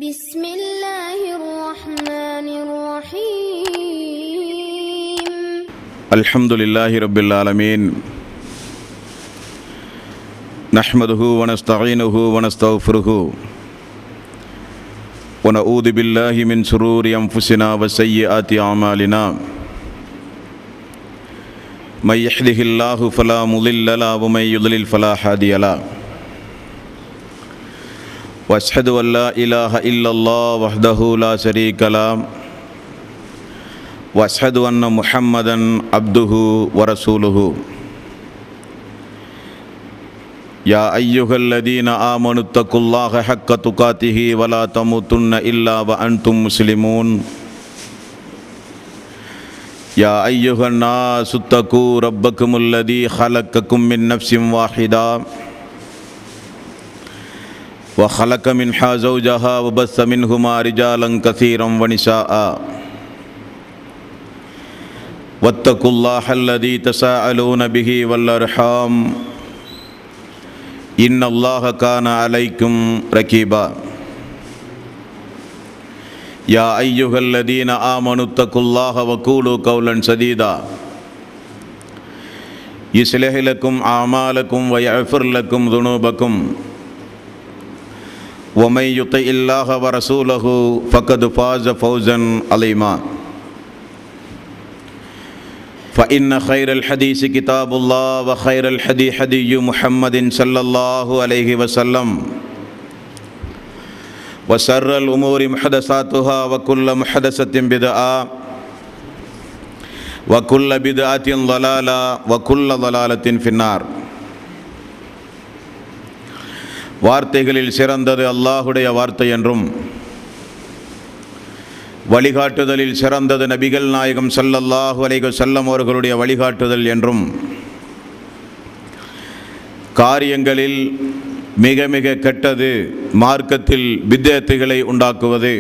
بسم الله الرحمن الرحيم الحمد لله رب العالمين نحمده ونستعينه ونستغفره ونعوذ بالله من شرور أنفسنا وسيئات أعمالنا من يهده الله فلا مضل له ومن يضلل فلا هادي له وأشهد أن لا إله إلا الله وحده لا شريك له وأشهد أن محمدًا عبده ورسوله يا أيها الذين آمنوا اتقوا الله حق تقاته ولا تموتن إلا وأنتم مسلمون يا أيها الناس اتقوا ربكم الذي خلقكم من نفس واحدة وخلق منها زوجها وبث منهما رجالا كثيرا ونساء واتقوا الله الذي تساءلون به والأرحام إن الله كان عليكم رقيبا يا أيها الذين آمنوا اتقوا الله وقولوا قولا سديدا يصلح لكم أعمالكم ويغفر لكم ذنوبكم ومن يطع الله ورسوله فقد فاز فوزا عظيما فإن خير الحديث كتاب الله وخير الهدي هدي محمد صلى الله عليه وسلم وشر الأمور محدثاتها وكل محدثة بدعة وكل بدعة ضلالة وكل ضلالة في النار. வார்த்தைகளில் சிறந்தது அல்லாஹுடைய வார்த்தை என்றும் வழிகாட்டுதலில் சிறந்தது நபிகள் நாயகம் ஸல்லல்லாஹு அலைஹி வஸல்லம் அவர்களுடைய வழிகாட்டுதல் என்றும் காரியங்களில் மிக மிக கெட்டது மார்க்கத்தில் பித்அத்துகளை உண்டாக்குவது,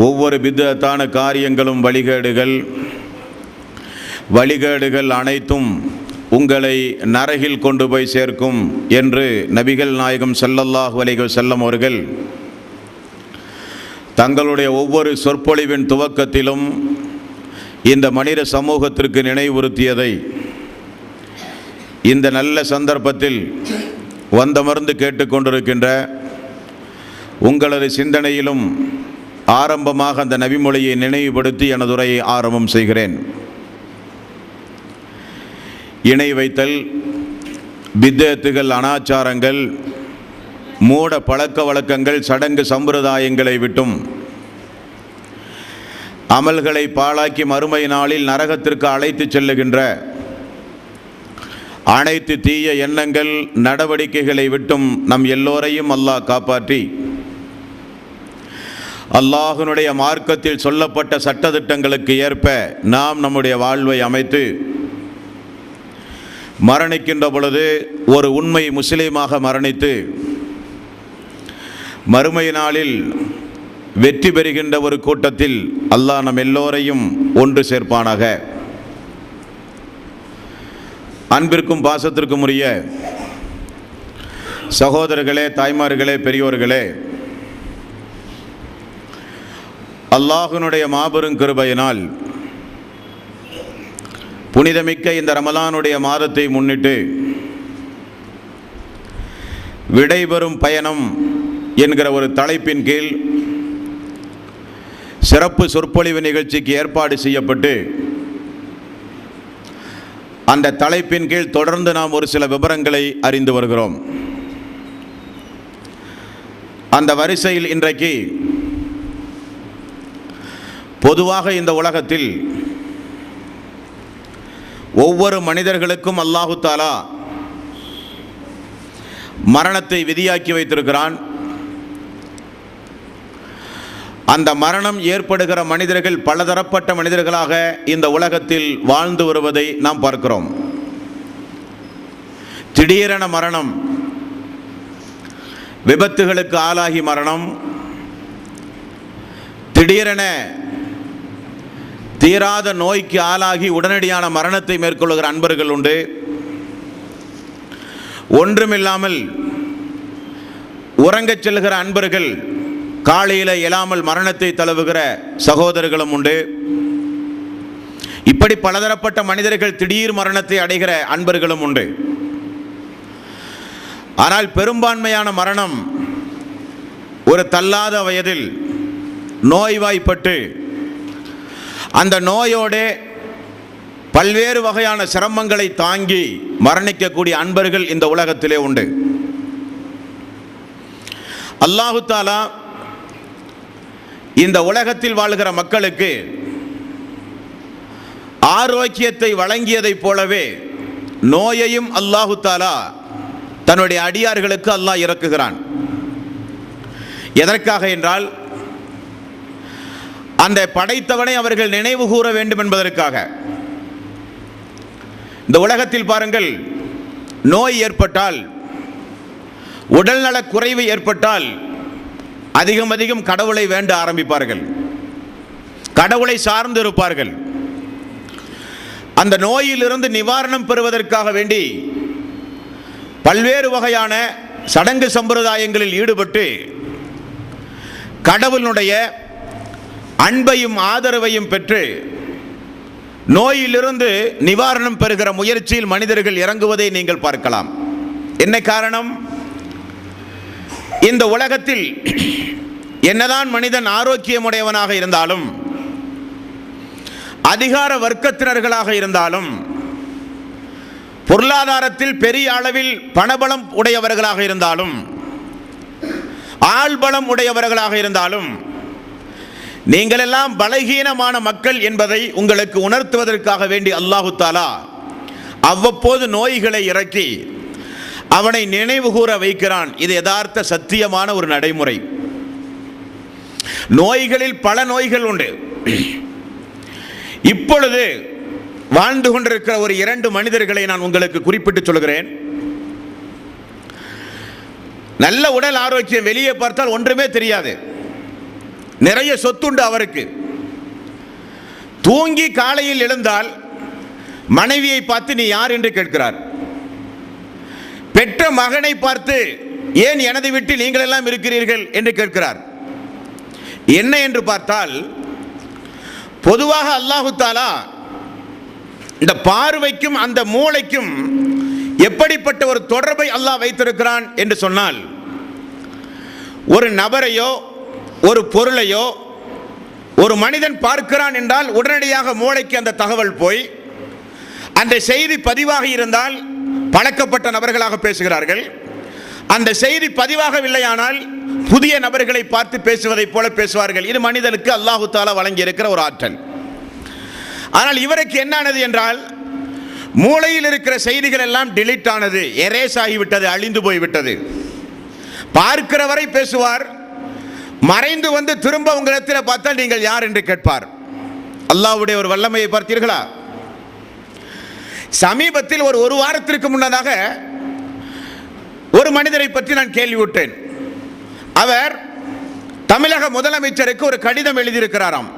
ஒவ்வொரு பித்அத்தான காரியங்களும் வழிகேடுகள் அனைத்தும் உங்களை நரகில் கொண்டு போய் சேர்க்கும் என்று நபிகள் நாயகம் ஸல்லல்லாஹு அலைஹி வஸல்லம் அவர்கள் தங்களுடைய ஒவ்வொரு சொற்பொழிவின் துவக்கத்திலும் இந்த மனித சமூகத்திற்கு நினைவுறுத்தியதை இந்த நல்ல சந்தர்ப்பத்தில் வந்தமர்ந்து கேட்டுக்கொண்டிருக்கின்ற உங்களது சிந்தனையிலும் ஆரம்பமாக அந்த நபிமொழியை நினைவுபடுத்தி எனது உரையை ஆரம்பம் செய்கிறேன். இணை வைத்தல், பித்அத்துகள், அனாச்சாரங்கள், மூட பழக்க வழக்கங்கள், சடங்கு சம்பிரதாயங்களை விட்டும் அமல்களை பாழாக்கி மறுமை நாளில் நரகத்திற்கு அழைத்து செல்லுகின்ற அனைத்து தீய எண்ணங்கள், நடவடிக்கைகளை விட்டும் நம் எல்லோரையும் அல்லாஹ் காப்பாற்றி அல்லாஹ்வினுடைய மார்க்கத்தில் சொல்லப்பட்ட சட்டதிட்டங்களுக்கு ஏற்ப நாம் நம்முடைய வாழ்வை அமைத்து மரணிக்கின்ற பொழுது ஒரு உண்மை முஸ்லீமாக மரணித்து மறுமை நாளில் வெற்றி பெறுகின்ற ஒரு கூட்டத்தில் அல்லாஹ் நம் எல்லோரையும் ஒன்று சேர்ப்பானாக. அன்பிற்கும் பாசத்திற்கும் உரிய சகோதரர்களே, தாய்மார்களே, பெரியோர்களே, அல்லாஹ்வினுடைய மாபெரும் கிருபையினால் புனிதமிக்க இந்த ரமலானுடைய மாதத்தை முன்னிட்டு விடைபெறும் பயணம் என்கிற ஒரு தலைப்பின் கீழ் சிறப்பு சொற்பொழிவு நிகழ்ச்சிக்கு ஏற்பாடு செய்யப்பட்டு அந்த தலைப்பின் கீழ் தொடர்ந்து நாம் ஒரு சில விவரங்களை அறிந்து வருகிறோம். அந்த வரிசையில் இன்றைக்கு பொதுவாக இந்த உலகத்தில் ஒவ்வொரு மனிதர்களுக்கும் அல்லாஹு தஆலா மரணத்தை விதியாக்கி வைத்திருக்கிறான். அந்த மரணம் ஏற்படுகிற மனிதர்கள் பலதரப்பட்ட மனிதர்களாக இந்த உலகத்தில் வாழ்ந்து வருவதை நாம் பார்க்கிறோம். திடீரென மரணம், விபத்துகளுக்கு ஆளாகி மரணம், திடீரென தீராத நோய்க்கு ஆளாகி உடனடியான மரணத்தை மேற்கொள்ளுகிற அன்பர்கள் உண்டு. ஒன்றுமில்லாமல் உறங்கச் செல்கிற அன்பர்கள், காலையில் எழாமல் மரணத்தை தழுவுகிற சகோதரர்களும் உண்டு. இப்படி பலதரப்பட்ட மனிதர்கள் திடீர் மரணத்தை அடைகிற அன்பர்களும் உண்டு. ஆனால் பெரும்பான்மையான மரணம் ஒரு தள்ளாத வயதில் நோய்வாய்ப்பட்டு அந்த நோயோடு பல்வேறு வகையான சிரமங்களை தாங்கி மரணிக்கக்கூடிய அன்பர்கள் இந்த உலகத்திலே உண்டு. அல்லாஹு தஆலா இந்த உலகத்தில் வாழ்கிற மக்களுக்கு ஆரோக்கியத்தை வழங்கியதைப் போலவே நோயையும் அல்லாஹு தஆலா தன்னுடைய அடியார்களுக்கு அல்லாஹ் இறக்குகிறான். எதற்காக என்றால், அந்த படைத்தவனை அவர்கள் நினைவு கூற வேண்டும் என்பதற்காக. இந்த உலகத்தில் பாருங்கள், நோய் ஏற்பட்டால், உடல்நலக் குறைவு ஏற்பட்டால் அதிகம் கடவுளை வேண்ட ஆரம்பிப்பார்கள், கடவுளை சார்ந்து இருப்பார்கள். அந்த நோயிலிருந்து நிவாரணம் பெறுவதற்காக வேண்டி பல்வேறு வகையான சடங்கு சம்பிரதாயங்களில் ஈடுபட்டு கடவுளுடைய அன்பையும் ஆதரவையும் பெற்று நோயிலிருந்து நிவாரணம் பெறுகிற முயற்சியில் மனிதர்கள் இறங்குவதை நீங்கள் பார்க்கலாம். என்ன காரணம்? இந்த உலகத்தில் என்னதான் மனிதன் ஆரோக்கியமுடையவனாக இருந்தாலும், அதிகார வர்க்கத்தினர்களாக இருந்தாலும், பொருளாதாரத்தில் பெரிய அளவில் பணபலம் உடையவர்களாக இருந்தாலும், ஆள்பலம் உடையவர்களாக இருந்தாலும், நீங்கள் எல்லாம் பலகீனமான மக்கள் என்பதை உங்களுக்கு உணர்த்துவதற்காக வேண்டி அல்லாஹு தஆலா அவ்வப்போது நோய்களை இறக்கி அவனை நினைவு கூற வைக்கிறான். இது யதார்த்த சத்தியமான ஒரு நடைமுறை. நோய்களில் பல நோய்கள் உண்டு. இப்பொழுது வாழ்ந்து கொண்டிருக்கிற ஒரு 2 மனிதர்களை நான் உங்களுக்கு குறிப்பிட்டு சொல்கிறேன். நல்ல உடல் ஆரோக்கியம், வெளியே பார்த்தால் ஒன்றுமே தெரியாது, நிறைய சொத்துண்டு அவருக்கு. தூங்கி காலையில் எழுந்தால் மனைவியை பார்த்து நீ யார் என்று கேட்கிறார். பெற்ற மகனை பார்த்து ஏன் எனது வீட்டில் நீங்கள் எல்லாம் இருக்கிறீர்கள் என்று கேட்கிறார். என்ன என்று பார்த்தால், பொதுவாக அல்லாஹு தஆலா இந்த பார்வைக்கும் அந்த மூளைக்கும் எப்படிப்பட்ட ஒரு தொடர்பை அல்லாஹ் வைத்திருக்கிறான் என்று சொன்னால், ஒரு நபரையோ ஒரு பொருளையோ ஒரு மனிதன் பார்க்கிறான் என்றால் உடனடியாக மூளைக்கு அந்த தகவல் போய் அந்த செய்தி பதிவாகி இருந்தால் பழக்கப்பட்ட நபர்களாக பேசுகிறார்கள். அந்த செய்தி பதிவாகவில்லையானால் புதிய நபர்களை பார்த்து பேசுவதைப் போல பேசுவார்கள். இது மனிதனுக்கு அல்லாஹு தஆலா வழங்கி இருக்கிற ஒரு ஆற்றல். ஆனால் இவருக்கு என்னானது என்றால், மூளையில் இருக்கிற செய்திகள் எல்லாம் டிலீட் ஆனது, எரேஸ் ஆகிவிட்டது, அழிந்து போய்விட்டது. பார்க்கிறவரை பேசுவார், மறைந்து வந்து திரும்ப உங்களிடத்தில் பார்த்தால் நீங்கள் யார் என்று கேட்பார். அல்லாஹ்வுடைய ஒரு வல்லமையை பார்த்தீர்களா? சமீபத்தில் ஒரு வாரத்திற்கு முன்னதாக ஒரு மனிதரை பற்றி நான் கேள்விப்பட்டேன். அவர் தமிழக முதலமைச்சருக்கு ஒரு கடிதம் எழுதியிருக்கிறாராம்.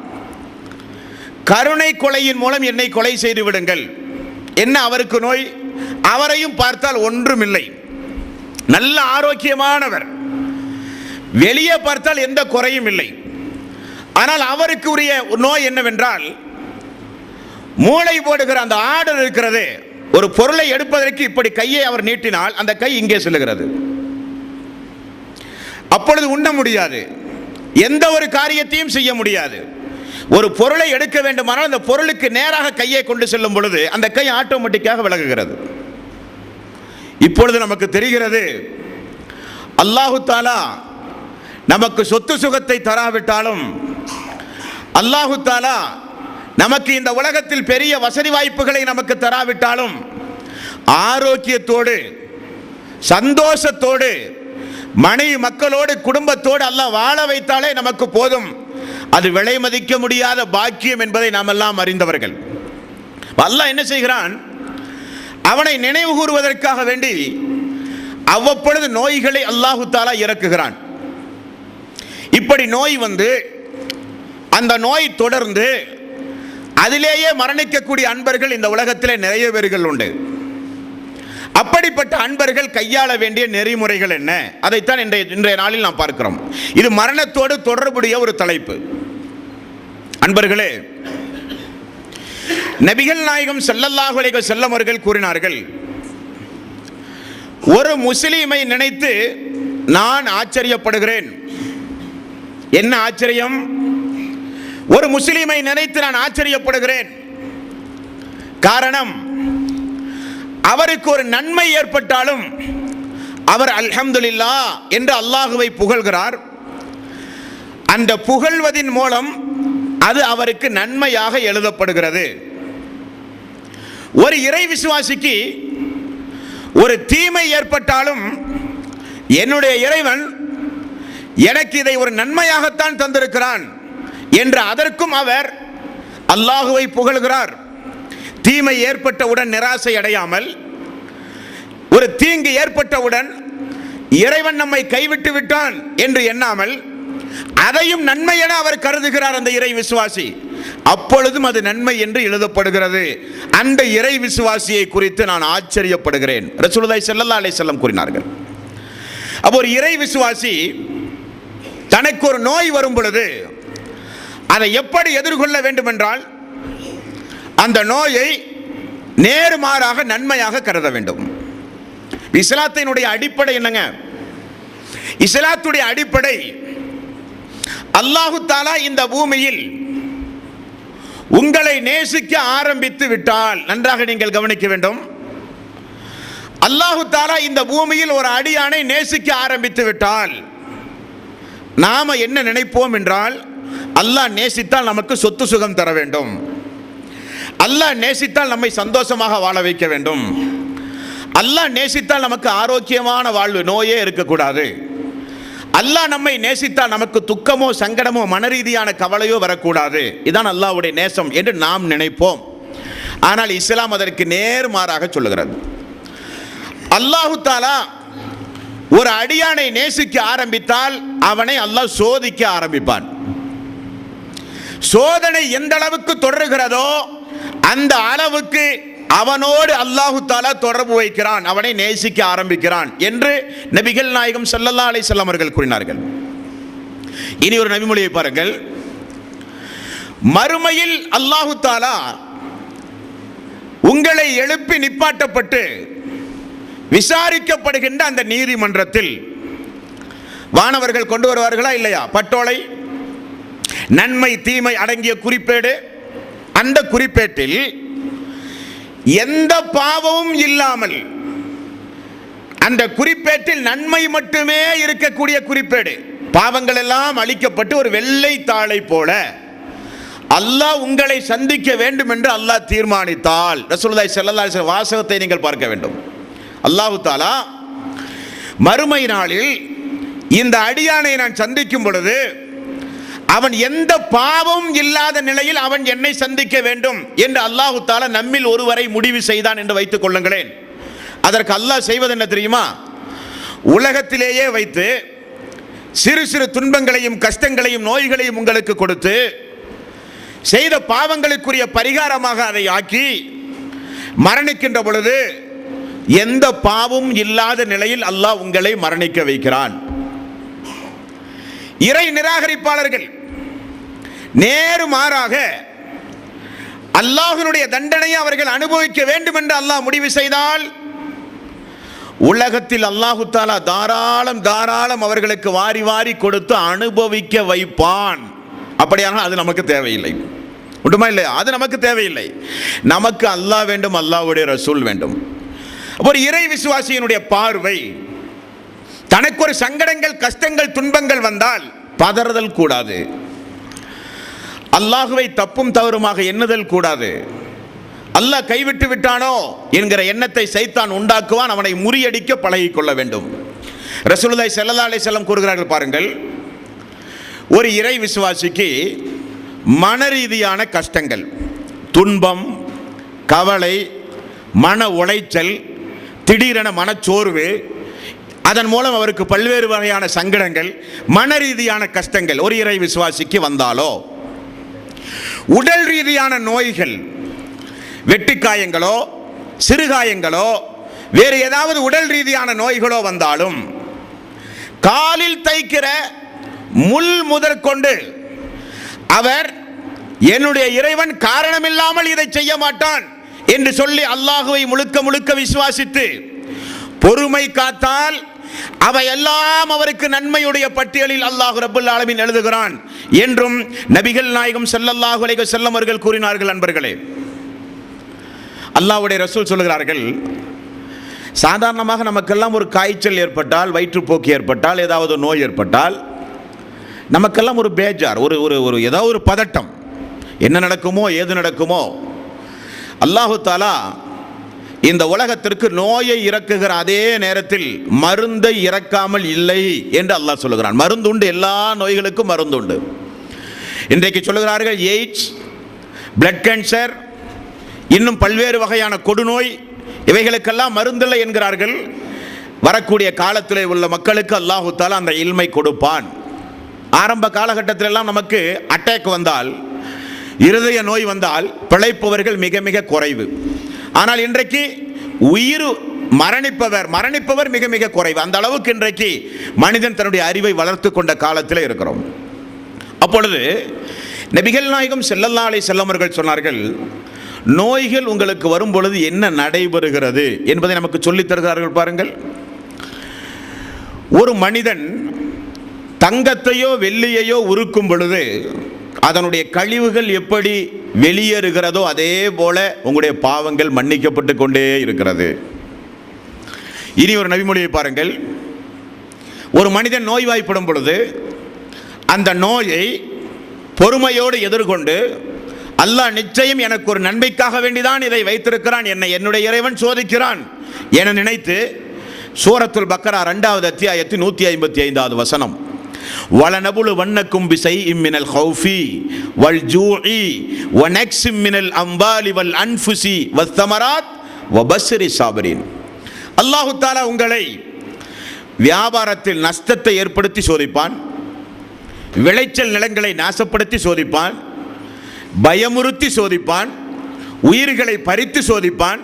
கருணை கொலையின் மூலம் என்னை கொலை செய்து விடுங்கள். என்ன அவருக்கு நோய்? அவரையும் பார்த்தால் ஒன்றுமில்லை, நல்ல ஆரோக்கியமானவர், வெளியே பார்த்தால் எந்த குறையும் இல்லை. ஆனால் அவருக்கு உரிய நோய் என்னவென்றால், மூளை போடுகிற அந்த ஆர்டர் இருக்கிறது. ஒரு பொருளை எடுப்பதற்கு இப்படி கையை அவர் நீட்டினால் அந்த கை இங்கே செல்லுகிறது. அப்பொழுது உண்ண முடியாது, எந்த ஒரு காரியத்தையும் செய்ய முடியாது. ஒரு பொருளை எடுக்க வேண்டுமானால் அந்த பொருளுக்கு நேராக கையை கொண்டு செல்லும் பொழுது அந்த கை ஆட்டோமேட்டிக்காக விலகுகிறது. இப்பொழுது நமக்கு தெரிகிறது, அல்லாஹு தஆலா நமக்கு சொத்து சுகத்தை தராவிட்டாலும், அல்லாஹு தஆலா நமக்கு இந்த உலகத்தில் பெரிய வசதி வாய்ப்புகளை நமக்கு தராவிட்டாலும், ஆரோக்கியத்தோடு சந்தோஷத்தோடு மனைவி மக்களோடு குடும்பத்தோடு அல்லாஹ் வாழ வைத்தாலே நமக்கு போதும். அது விலை மதிக்க முடியாத பாக்கியம் என்பதை நாம் எல்லாம் அறிந்தவர்கள். அல்லாஹ் என்ன செய்கிறான்? அவனை நினைவு கூறுவதற்காக வேண்டி அவ்வப்பொழுது நோய்களை அல்லாஹு தஆலா இறக்குகிறான். இப்படி நோய் வந்து அந்த நோய் தொடர்ந்து அதிலேயே மரணிக்கக்கூடிய அன்பர்கள் இந்த உலகத்திலே நிறைய பேர்கள் உண்டு. அப்படிப்பட்ட அன்பர்கள் கையாள வேண்டிய நெறிமுறைகள் என்ன, அதைத்தான் இன்றைய நாளில் நாம் பார்க்கிறோம். இது மரணத்தோடு தொடர்புடைய ஒரு தலைப்பு. அன்பர்களே, நபிகள் நாயகம் ஸல்லல்லாஹு அலைஹி வஸல்லம் அவர்கள் கூறினார்கள், ஒரு முஸ்லிமை நினைத்து நான் ஆச்சரியப்படுகிறேன். என்ன ஆச்சரியம்? ஒரு முஸ்லிமை நினைத்து நான் ஆச்சரியப்படுகிறேன். காரணம், அவருக்கு ஒரு நன்மை ஏற்பட்டாலும் அவர் அல்ஹம்துலில்லாஹ் என்று அல்லாஹுவை புகழ்கிறார். அந்த புகழ்வதின் மூலம் அது அவருக்கு நன்மையாக எழுதப்படுகிறது. ஒரு இறை விசுவாசிக்கு ஒரு தீமை ஏற்பட்டாலும் என்னுடைய இறைவன் எனக்கு இதை ஒரு நன்மையாகத்தான் தந்திருக்கிறான் என்று அதற்கும் அவர் அல்லாஹுவை புகழ்கிறார். தீமை ஏற்பட்டவுடன் நிராசை அடையாமல், ஒரு தீங்கு ஏற்பட்டவுடன் இறைவன் நம்மை கைவிட்டு விட்டான் என்று எண்ணாமல் அதையும் நன்மை என அவர் கருதுகிறார் அந்த இறை விசுவாசி. அப்பொழுதும் அது நன்மை என்று எழுதப்படுகிறது. அந்த இறை விசுவாசியை குறித்து நான் ஆச்சரியப்படுகிறேன். ரசூலுல்லாஹி ஸல்லல்லாஹு அலைஹி வஸல்லம் கூறினார்கள். அப்போ ஒரு இறை விசுவாசி தனக்கு ஒரு நோய் வரும் பொழுது அதை எப்படி எதிர்கொள்ள வேண்டும் என்றால், அந்த நோயை நேர்மாறாக நன்மையாக கருத வேண்டும். இஸ்லாத்தினுடைய அடிப்படை என்னங்க? இஸ்லாத்துடைய அடிப்படை, அல்லாஹு தஆலா இந்த பூமியில் உங்களை நேசிக்க ஆரம்பித்து விட்டால், நன்றாக நீங்கள் கவனிக்க வேண்டும், அல்லாஹு தஆலா இந்த பூமியில் ஒரு அடியானை நேசிக்க ஆரம்பித்து விட்டால் நாம என்ன நினைப்போம் என்றால், அல்லாஹ் நேசித்தால் நமக்கு சொத்து சுகம் தர வேண்டும், அல்லாஹ் நேசித்தால் நம்மை சந்தோஷமாக வாழ வைக்க வேண்டும், அல்லாஹ் நேசித்தால் நமக்கு ஆரோக்கியமான வாழ்வு, நோயே இருக்கக்கூடாது, அல்லாஹ் நம்மை நேசித்தால் நமக்கு துக்கமோ சங்கடமோ மனரீதியான கவலையோ வரக்கூடாது, இதான் அல்லாஹ்வுடைய நேசம் என்று நாம் நினைப்போம். ஆனால் இஸ்லாம் அதற்கு நேர்மாறாக சொல்லுகிறது. அல்லாஹு தஆலா ஒரு அடியானை நேசிக்க ஆரம்பித்தால் அவனை அல்லாஹ் சோதிக்க ஆரம்பிப்பான். சோதனை எந்த அளவுக்கு தொடர்கிறதோ அந்த அளவுக்கு அவனோடு அல்லாஹு தஆலா தொடர்பு வைக்கிறான், அவனை நேசிக்க ஆரம்பிக்கிறான் என்று நபிகள் நாயகம் ஸல்லல்லாஹு அலைஹி வஸல்லம் அவர்கள் கூறினார்கள். இனி ஒரு நபிமொழியை பாருங்கள். மறுமையில் அல்லாஹு தஆலா உங்களை எழுப்பி நிப்பாட்டப்பட்டு விசாரிக்கப்படுகின்ற அந்த நீதிமன்றத்தில் வானவர்கள் கொண்டு வருவார்களா இல்லையா? பட்டோலை, நன்மை தீமை அடங்கிய குறிப்பேடு. அந்த குறிப்பேட்டில் எந்த பாவமும் இல்லாமல், அந்த குறிப்பேட்டில் நன்மை மட்டுமே இருக்கக்கூடிய குறிப்பேடு, பாவங்கள் எல்லாம் அழிக்கப்பட்டு ஒரு வெள்ளை தாளை போல அல்லாஹ் உங்களை சந்திக்க வேண்டும் என்று அல்லாஹ் தீர்மானித்தால், ரசூலுல்லாஹி ஸல்லல்லாஹு அலைஹி வஸல்லம் வாசகத்தை நீங்கள் பார்க்க வேண்டும். அல்லாஹு தஆலா மறுமை நாளில் இந்த அடியானை நான் சந்திக்கும் பொழுது அவன் எந்த பாவமும் இல்லாத நிலையில் அவன் என்னை சந்திக்க வேண்டும் என்று அல்லாஹு தஆலா நம்மில் ஒருவரை முடிவு செய்தான் என்று வைத்துக் கொள்ளுங்களேன். அதற்கு அல்லாஹ் செய்வது என்ன தெரியுமா? உலகத்திலேயே வைத்து சிறு சிறு துன்பங்களையும் கஷ்டங்களையும் நோய்களையும் உங்களுக்கு கொடுத்து செய்த பாவங்களுக்குரிய பரிகாரமாக அதை ஆக்கி மரணிக்கின்ற பொழுது எந்த பாவமும் இல்லாத நிலையில் அல்லாஹ் உங்களை மரணிக்க வைக்கிறான். இறை நிராகரிப்பாளர்கள் நேர்மாறாக அல்லாஹ்வினுடைய தண்டனையை அவர்கள் அனுபவிக்க வேண்டும் என்று அல்லாஹ் முடிவு செய்தால் உலகத்தில் அல்லாஹு தஆலா தாராளம் அவர்களுக்கு வாரி வாரி கொடுத்து அனுபவிக்க வைப்பான். அப்படியானால் அது நமக்கு தேவையில்லை. உண்டுமா இல்லையா? அது நமக்கு தேவையில்லை. நமக்கு அல்லாஹ் வேண்டும், அல்லாஹ்வுடைய ரசூல் வேண்டும். ஒரு இறை விசுவாசியினுடைய பார்வை, தனக்கு ஒரு சங்கடங்கள் கஷ்டங்கள் துன்பங்கள் வந்தால் பதறுதல் கூடாது, அல்லாஹுவை தப்பும் தவறுமாக எண்ணுதல் கூடாது. அல்லாஹ் கைவிட்டு விட்டானோ என்கிற எண்ணத்தை சைத்தான் உண்டாக்குவான். அவனை முறியடிக்க பழகிக் கொள்ள வேண்டும். ரசூலுல்லாஹி ஸல்லல்லாஹு அலைஹி வஸல்லம் கூறுகிறார்கள் பாருங்கள், ஒரு இறை விசுவாசிக்கு மனரீதியான கஷ்டங்கள், துன்பம், கவலை, மன உளைச்சல், திடீரென மனச்சோர்வு, அதன் மூலம் அவருக்கு பல்வேறு வகையான சங்கடங்கள், மன ரீதியான கஷ்டங்கள் ஒரு இறை விசுவாசிக்கு வந்தாலோ, உடல் ரீதியான நோய்கள், வெட்டுக்காயங்களோ சிறுகாயங்களோ வேறு ஏதாவது உடல் ரீதியான நோய்களோ வந்தாலும் காலில் தைக்கிற முள் முதற்கொண்டு அவர் என்னுடைய இறைவன் காரணமில்லாமல் இதை செய்ய மாட்டான் என்று சொல்லி அல்லாஹுவை முழுக்க முழுக்க விசுவாசித்து பொறுமை காத்தால் அவையெல்லாம் அவருக்கு நன்மையுடைய பட்டியலில் அல்லாஹ் ரப்பல் ஆலமீன் எழுதுகிறான் என்றும் நபிகள் நாயகம் ஸல்லல்லாஹு அலைஹி வஸல்லம் அவர்கள் கூறினார்கள். அன்பர்களே, அல்லாஹ்வுடைய ரசூல் சொல்கிறார்கள், சாதாரணமாக நமக்கெல்லாம் ஒரு காய்ச்சல் ஏற்பட்டால், வயிற்றுப்போக்கு ஏற்பட்டால், ஏதாவது நோய் ஏற்பட்டால் நமக்கெல்லாம் ஒரு பேஜார், ஒரு ஏதாவது ஒரு பதட்டம், என்ன நடக்குமோ ஏது நடக்குமோ. அல்லாஹு தாலா இந்த உலகத்திற்கு நோயை இறக்குகிற அதே நேரத்தில் மருந்தை இறக்காமல் இல்லை என்று அல்லாஹ் சொல்லுகிறான். மருந்துண்டு, எல்லா நோய்களுக்கும் மருந்துண்டு. இன்றைக்கு சொல்லுகிறார்கள் எய்ட்ஸ், பிளட் கேன்சர், இன்னும் பல்வேறு வகையான கொடுநோய், இவைகளுக்கெல்லாம் மருந்தில்லை என்கிறார்கள். வரக்கூடிய காலத்தில் உள்ள மக்களுக்கு அல்லாஹு தாலா அந்த இல்மை கொடுப்பான். ஆரம்ப காலகட்டத்திலெல்லாம் நமக்கு அட்டாக் வந்தால், இருதய நோய் வந்தால் பிழைப்பவர்கள் மிக மிக குறைவு. ஆனால் இன்றைக்கு உயிர் மரணிப்பவர் மிக மிக குறைவு. அந்த அளவுக்கு இன்றைக்கு மனிதன் தன்னுடைய அறிவை வளர்த்து கொண்ட காலத்தில் இருக்கிறோம். அப்பொழுது நபிகள் நாயகம் ஸல்லல்லாஹு அலைஹி வஸல்லம் அவர்கள் சொன்னார்கள், நோய்கள் உங்களுக்கு வரும் பொழுது என்ன நடைபெறுகிறது என்பதை நமக்கு சொல்லித் தருகிறார்கள். பாருங்கள், ஒரு மனிதன் தங்கத்தையோ வெள்ளியையோ உருக்கும் பொழுது அதனுடைய கழிவுகள் எப்படி வெளியேறுகிறதோ அதே போல உங்களுடைய பாவங்கள் மன்னிக்கப்பட்டு கொண்டே இருக்கிறது. இனி ஒரு நபிமொழியை பாருங்கள். ஒரு மனிதன் நோய்வாய்ப்படும் பொழுது அந்த நோயை பொறுமையோடு எதிர்கொண்டு, அல்லாஹ் நிச்சயம் எனக்கு ஒரு நன்மைக்காக வேண்டிதான் இதை வைத்திருக்கிறான், என்னுடைய இறைவன் சோதிக்கிறான் என நினைத்து சூரத்துல் பக்கரா 2வது அத்தியாயத்தின் 155வது வசனம், வலனபுலு வன்னக்கும் பிஸைஇம் மினல் ஹௌஃபி வல் ஜூஇ வனக்ஸிம் மினல் அம்வாலி வல் அன்ஃபுஸி வஸ்ஸமராத் வபஸ்ஸிரி ஸாபிரீன். அல்லாஹ் தஆலா உங்களை வியாபாரத்தில் நஷ்டத்தை ஏற்படுத்தி சோதிப்பான், விளைச்சல் நிலங்களை நாசப்படுத்தி சோதிப்பான், பயமுறுத்தி சோதிப்பான், உயிர்களை பறித்து சோதிப்பான்.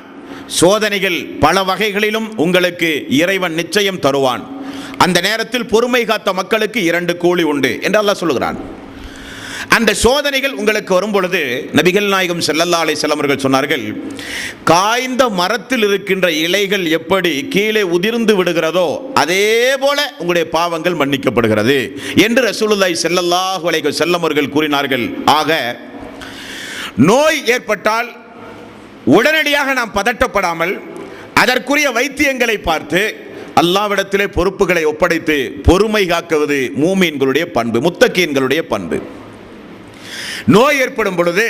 சோதனைகள் பல வகைகளிலும் உங்களுக்கு இறைவன் நிச்சயம் தருவான். அந்த நேரத்தில் பொறுமை காத்த மக்களுக்கு 2 கூலி உண்டு என்று அல்லாஹ் சொல்லுகிறான். அந்த சோதனைகள் உங்களுக்கு வரும் பொழுது நபிகள் நாயகம் ஸல்லல்லாஹு அலைஹி வஸல்லம் அவர்கள் சொன்னார்கள், காய்ந்த மரத்தில் இருக்கின்ற இலைகள் எப்படி கீழே உதிர்ந்து விடுகிறதோ அதே போல உங்களுடைய பாவங்கள் மன்னிக்கப்படுகிறது என்று ரசூலுல்லாஹி ஸல்லல்லாஹு அலைஹி வஸல்லம் அவர்கள் கூறினார்கள். ஆக நோய் ஏற்பட்டால் உடனடியாக நாம் பதட்டப்படாமல் அதற்குரிய வைத்தியங்களை பார்த்து அல்லாஹ்விடத்திலே பொறுப்புகளை ஒப்படைத்து பொறுமை காக்குவது மூமீன்களுடைய பண்பு, முத்தகீன்களுடைய பண்பு. நோய் ஏற்படும் பொழுது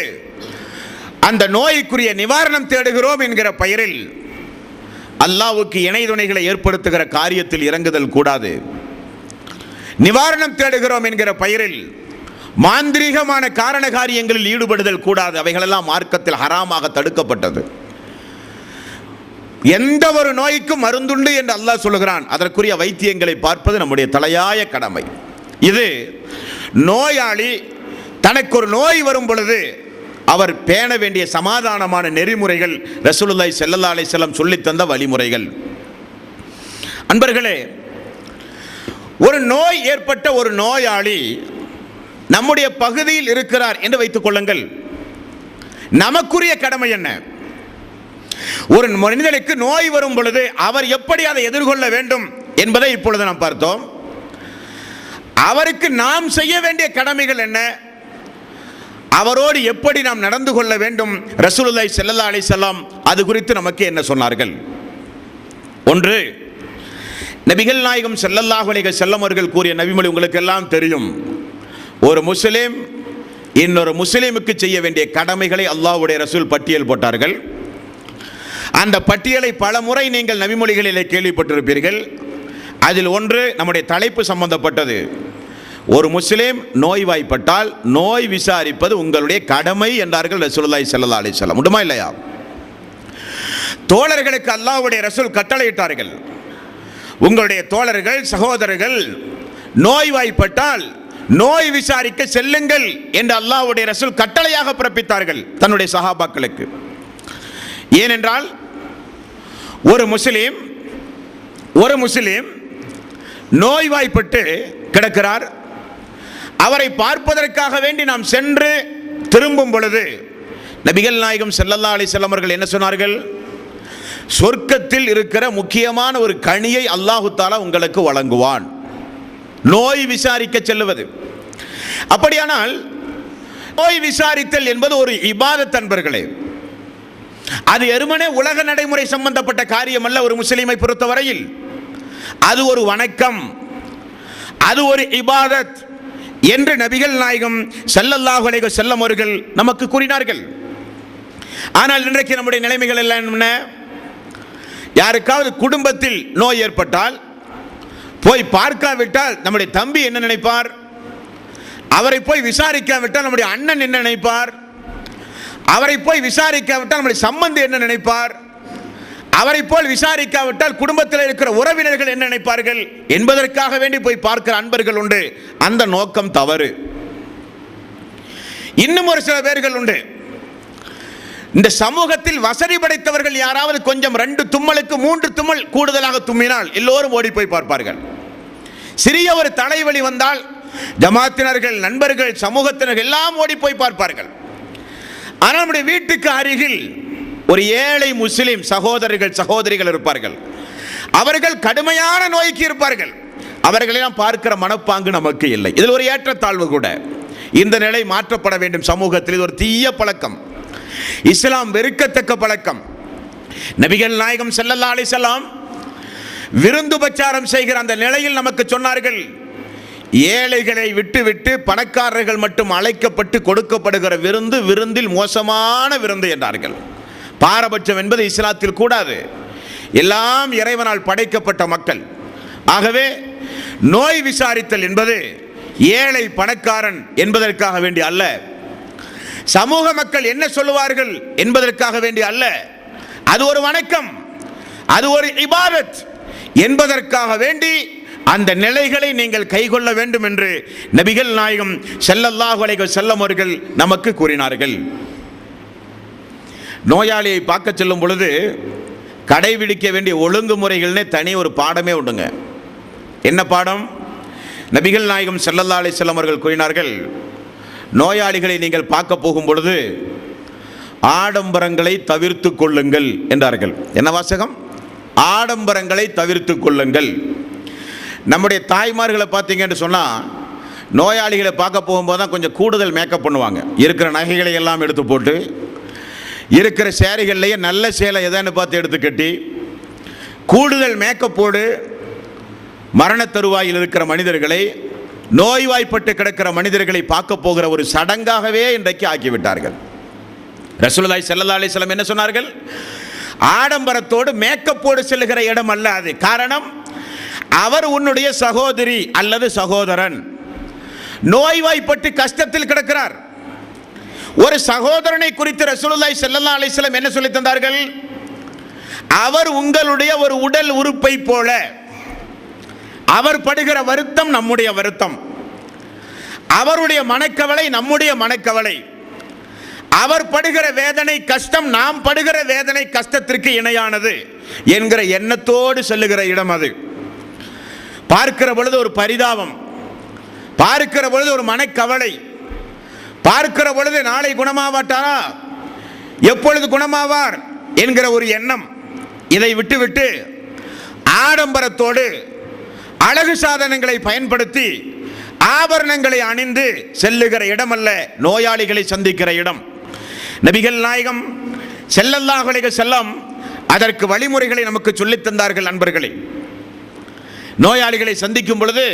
அந்த நோய்க்குரிய நிவாரணம் தேடுகிறோம் என்கிற பெயரில் அல்லாஹ்வுக்கு இணை துணைகளை ஏற்படுத்துகிற காரியத்தில் இறங்குதல் கூடாது. நிவாரணம் தேடுகிறோம் என்கிற பெயரில் மாந்திரீகமான காரண காரியங்களில் ஈடுபடுதல் கூடாது. அவைகளெல்லாம் மார்க்கத்தில் ஹராமாக தடுக்கப்பட்டது. எந்த ஒரு நோய்க்கும் மருந்துண்டு என்று அல்லாஹ் சொல்லுகிறான். அதற்குரிய வைத்தியங்களை பார்ப்பது நம்முடைய தலையாய கடமை. இது நோயாளி தனக்கு ஒரு நோய் வரும் பொழுது அவர் பேண வேண்டிய சமாதானமான நெறிமுறைகள் ரசூலுல்லாஹி ஸல்லல்லாஹு அலைஹி வஸல்லம் சொல்லித் தந்த வழிமுறைகள். அன்பர்களே, ஒரு நோய் ஏற்பட்ட ஒரு நோயாளி நம்முடைய பகுதியில் இருக்கிறார் என்று வைத்துக் கொள்ளுங்கள். நமக்குரிய கடமை என்ன? ஒரு மனிதனுக்கு நோய் வரும் பொழுது அவர் எப்படி அதை எதிர்கொள்ள வேண்டும் என்பதை இப்பொழுது நாம் பார்த்தோம். அவருக்கு நாம் செய்ய வேண்டிய கடமைகள் என்ன, அவரோடு எப்படி நாம் நடந்து கொள்ள வேண்டும், ரசூலுல்லாஹி ஸல்லல்லாஹு அலைஹி வஸல்லம் அது குறித்து நமக்கு என்ன சொன்னார்கள்? ஒன்று, நபிகள் நாயகம் ஸல்லல்லாஹு அலைஹி வஸல்லம் அவர்கள் கூறிய நபிமொழி உங்களுக்கு எல்லாம் தெரியும். ஒரு முஸ்லிம் இன்னொரு முஸ்லிமுக்கு செய்ய வேண்டிய கடமைகளை அல்லாஹ்வுடைய ரசூல் பட்டியல் போட்டார்கள். அந்த பட்டியலை பல முறை நீங்கள் நபிமொழிகளிலே கேள்விப்பட்டிருப்பீர்கள். அதில் ஒன்று நம்முடைய தலைப்பு சம்பந்தப்பட்டது. ஒரு முஸ்லிம் நோய்வாய்ப்பட்டால் நோய் விசாரிப்பது உங்களுடைய கடமை என்றார்கள் ரசூலுல்லாஹி ஸல்லல்லாஹு அலைஹி வஸல்லம். உண்டுமா இல்லையா? தோழர்களுக்கு அல்லாஹ்வுடைய ரசூல் கட்டளையிட்டார்கள், உங்களுடைய தோழர்கள் சகோதரர்கள் நோய்வாய்ப்பட்டால் நோய் விசாரிக்க செல்லுங்கள் என்று அல்லாஹ்வுடைய ரசூல் கட்டளையாக பிறப்பித்தார்கள் தன்னுடைய சஹாபாக்களுக்கு. ஏனென்றால் ஒரு முஸ்லிம் நோய்வாய்ப்பட்டு கிடக்கிறார். அவரை பார்ப்பதற்காக வேண்டி நாம் சென்று திரும்பும் பொழுது நபிகள் நாயகம் ஸல்லல்லாஹு அலைஹி வஸல்லம் அவர்கள் என்ன சொன்னார்கள்? சொர்க்கத்தில் இருக்கிற முக்கியமான ஒரு கனியை அல்லாஹு தஆலா உங்களுக்கு வழங்குவான். நோய் விசாரிக்க செல்லுவது. அப்படியானால் நோய் விசாரித்தல் என்பது ஒரு இபாதத் அன்பர்களே. அது எருமனே உலக நடைமுறை சம்பந்தப்பட்ட காரியம் அல்ல. ஒரு முஸ்லிமை பொறுத்தவரையில் அது ஒரு வணக்கம், அது ஒரு இபாதத் என்று நபிகள் நாயகம் ஸல்லல்லாஹு அலைஹி வஸல்லம் அவர்கள் நமக்கு கூறினார்கள். ஆனால் இன்றைக்கு நம்முடைய நிலைமைகள் எல்லாம் என்ன? யாருக்காவது குடும்பத்தில் நோய் ஏற்பட்டால் போய் பார்க்காவிட்டால் நம்முடைய தம்பி என்ன நினைப்பார்? அவரை போய் விசாரிக்காவிட்டால் நம்முடைய அண்ணன் என்ன நினைப்பார்? அவரை போய் விசாரிக்காவிட்டால் நம்முடைய சம்பந்தி என்ன நினைப்பார்? அவரை போல் விசாரிக்காவிட்டால் குடும்பத்தில் இருக்கிற உறவினர்கள் என்ன நினைப்பார்கள் என்பதற்காக வேண்டி போய் பார்க்கிற அன்பர்கள் உண்டு. அந்த நோக்கம் தவறு. இன்னும் ஒரு சில பேர்கள் உண்டு. இந்த சமூகத்தில் வசதி படைத்தவர்கள் யாராவது கொஞ்சம் 2 தும்மலுக்கு 3 தும்மல் கூடுதலாக தும்மினால் எல்லோரும் ஓடி போய் பார்ப்பார்கள். சிறிய ஒரு தலைவலி வந்தால் ஜமாத்தினர்கள், நண்பர்கள், சமூகத்தினர்கள் எல்லாம் ஓடி போய் பார்ப்பார்கள். ஆனால் நம்முடைய வீட்டுக்கு அருகில் ஒரு ஏழை முஸ்லிம் சகோதரர்கள் சகோதரிகள் இருப்பார்கள். அவர்கள் கடுமையான நோய்க்கு இருப்பார்கள். அவர்களெல்லாம் பார்க்கிற மனப்பாங்கு நமக்கு இல்லை. இதில் ஒரு ஏற்றத்தாழ்வு கூட. இந்த நிலை மாற்றப்பட வேண்டும். சமூகத்தில் இது ஒரு தீய பழக்கம், இஸ்லாம் வெறுக்கத்தக்க பழக்கம். நபிகள் நாயகம் ஸல்லல்லாஹு அலைஹி வஸல்லம் விருந்துபச்சாரம் செய்கிற அந்த நிலையில் நமக்கு சொன்னார்கள், ஏழைகளை விட்டுவிட்டு பணக்காரர்கள் மட்டும் அழைக்கப்பட்டு கொடுக்கப்படுகிற விருந்து விருந்தில் மோசமான விருந்து என்றார்கள். பாரபட்சம் என்பது இஸ்லாத்தில் கூடாது. எல்லாம் இறைவனால் படைக்கப்பட்ட மக்கள். ஆகவே நோய் விசாரித்தல் என்பது ஏழை பணக்காரன் என்பதற்காக வேண்டி அல்ல, சமூக மக்கள் என்ன சொல்லுவார்கள் என்பதற்காக வேண்டி அல்ல. அது ஒரு வணக்கம், அது ஒரு இபாதத் என்பதற்காக வேண்டி அந்த நிலைகளை நீங்கள் கைக்கொள்ள வேண்டும் என்று நபிகள் நாயகம் ஸல்லல்லாஹு அலைஹி வஸல்லம் அவர்கள் நமக்கு கூறினார்கள். நோயாளியை பார்க்க செல்லும் பொழுது கடைபிடிக்க வேண்டிய ஒழுங்குமுறைகள்னே தனி ஒரு பாடமே உண்டுங்க. என்ன பாடம்? நபிகள் நாயகம் ஸல்லல்லாஹு அலைஹி வஸல்லம் அவர்கள் கூறினார்கள், நோயாளிகளை நீங்கள் பார்க்க போகும் பொழுது ஆடம்பரங்களை தவிர்த்து கொள்ளுங்கள் என்றார்கள். என்ன வாசகம்? ஆடம்பரங்களை தவிர்த்து கொள்ளுங்கள். நம்முடைய தாய்மார்களை பார்த்தீங்கன்னு சொன்னால் நோயாளிகளை பார்க்க போகும்போது தான் கொஞ்சம் கூடுதல் மேக்கப் பண்ணுவாங்க. இருக்கிற நகைகளை எல்லாம் எடுத்து போட்டு, இருக்கிற சேரிகள்லேயே நல்ல சேலை எதான்னு பார்த்து எடுத்து கட்டி கூடுதல் மேக்கப்போடு மரண தருவாயில் இருக்கிற மனிதர்களை, நோய்வாய்ப்பட்டு கிடக்கிற மனிதர்களை பார்க்க போகிற ஒரு சடங்காகவே இன்றைக்கு ஆக்கிவிட்டார்கள். ரசூலுல்லாஹி ஸல்லல்லாஹு அலைஹி வஸல்லம் என்ன சொன்னார்கள்? ஆடம்பரத்தோடு மேக்கப்போடு செல்லுகிற இடம் அல்ல அது. காரணம், அவர் உன்னுடைய சகோதரி அல்லது சகோதரன் நோய்வாய்ப்பட்டு கஷ்டத்தில் கிடக்கிறார். ஒரு சகோதரனை குறித்து ரசூலுல்லாஹி ஸல்லல்லாஹு அலைஹி வஸல்லம் என்ன சொல்லி தந்தார்கள்? அவர் உங்களுடைய ஒரு உடல் உறுப்பை போல. அவர் படுகிற வருத்தம் நம்முடைய வருத்தம், அவருடைய மனக்கவலை நம்முடைய மனக்கவலை, அவர் படுகிற வேதனை கஷ்டம் நாம் படுகிற வேதனை கஷ்டத்திற்கு இணையானது என்கிற எண்ணத்தோடு செல்லுகிற இடம் அது. பார்க்கிற பொழுது ஒரு பரிதாபம், பார்க்கிற பொழுது ஒரு மனக்கவலை, பார்க்கிற பொழுது நாளை குணமாவாட்டாரா, எப்பொழுது குணமாவார் என்கிற ஒரு எண்ணம். இதை விட்டுவிட்டு ஆடம்பரத்தோடு அழகு சாதனங்களை பயன்படுத்தி ஆபரணங்களை அணிந்து செல்லுகிற இடம் அல்ல நோயாளிகளை சந்திக்கிற இடம். நபிகள் நாயகம் ஸல்லல்லாஹு அலைஹி வஸல்லம் அதற்கு வழிமுறைகளை நமக்கு சொல்லித் தந்தார்கள். நண்பர்களே, நோயாளிகளை சந்திக்கும் பொழுது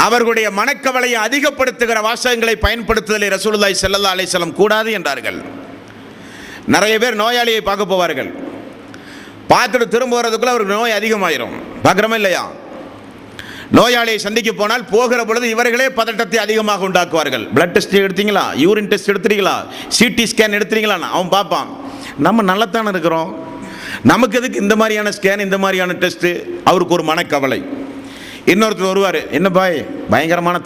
அவர்களுடைய மனக்கவலையை அதிகப்படுத்துகிற வாசகங்களை பயன்படுத்துதலை ரசூலுல்லாஹி ஸல்லல்லாஹு அலைஹி வஸல்லம் கூடாது என்றார்கள். நிறைய பேர் நோயாளியை பார்க்க போவார்கள், பார்த்துட்டு திரும்ப வர்றதுக்குள்ள அவருக்கு நோய் அதிகமாயிரும். பார்க்குறோமா இல்லையா? நோயாளியை சந்திக்க போனால் போகிற பொழுது இவர்களே பதட்டத்தை அதிகமாக உண்டாக்குவார்கள். பிளட் டெஸ்ட் எடுத்தீங்களா, யூரின் டெஸ்ட் எடுத்துறீங்களா, சிடி ஸ்கேன் எடுத்துறீங்களா? அவன் பார்ப்பான், நம்ம நல்லத்தானே இருக்கிறோம், நமக்கு எதுக்கு இந்த மாதிரியான ஸ்கேன், இந்த மாதிரியான டெஸ்ட்டு? அவருக்கு ஒரு மனக்கவலை. இன்னொருத்தர் வருவார், என்ன பாய் பயங்கரமான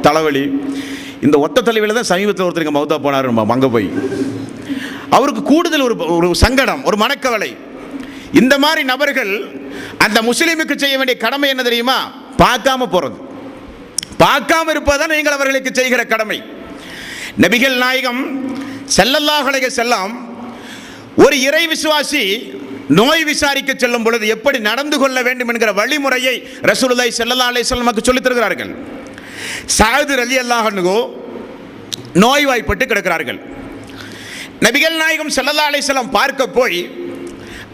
தலைவலி, இந்த ஒத்த தலைவலியில் தான் சமீபத்தில் ஒருத்தர் இங்கே மௌத்தா போனார், அங்கே போய் அவருக்கு கூடுதல் ஒரு சங்கடம், ஒரு மனக்கவலை. இந்த மாதிரி நபர்கள் அந்த முஸ்லிமுக்கு செய்ய வேண்டிய கடமை என்ன தெரியுமா? பார்க்காம போறது, பார்க்காம இருப்பதுதான் நீங்கள் அவர்களுக்கு செய்கிற கடமை. நபிகள் நாயகம் ஸல்லல்லாஹு அலைஹி வஸல்லம் ஒரு இறை விசுவாசி நோய் விசாரிக்க செல்லும் பொழுது எப்படி நடந்து கொள்ள வேண்டும் என்கிற வழிமுறையை ரசூலுல்லாஹி ஸல்லல்லாஹு அலைஹி வஸல்லம் சொல்லித் தருகிறார்கள். சஅத் ரலியல்லாஹு அன்ஹு நோய்வாய்ப்பட்டு கிடக்கிறார்கள். நபிகள் நாயகம் ஸல்லல்லாஹு அலைஹி வஸல்லம் பார்க்க போய்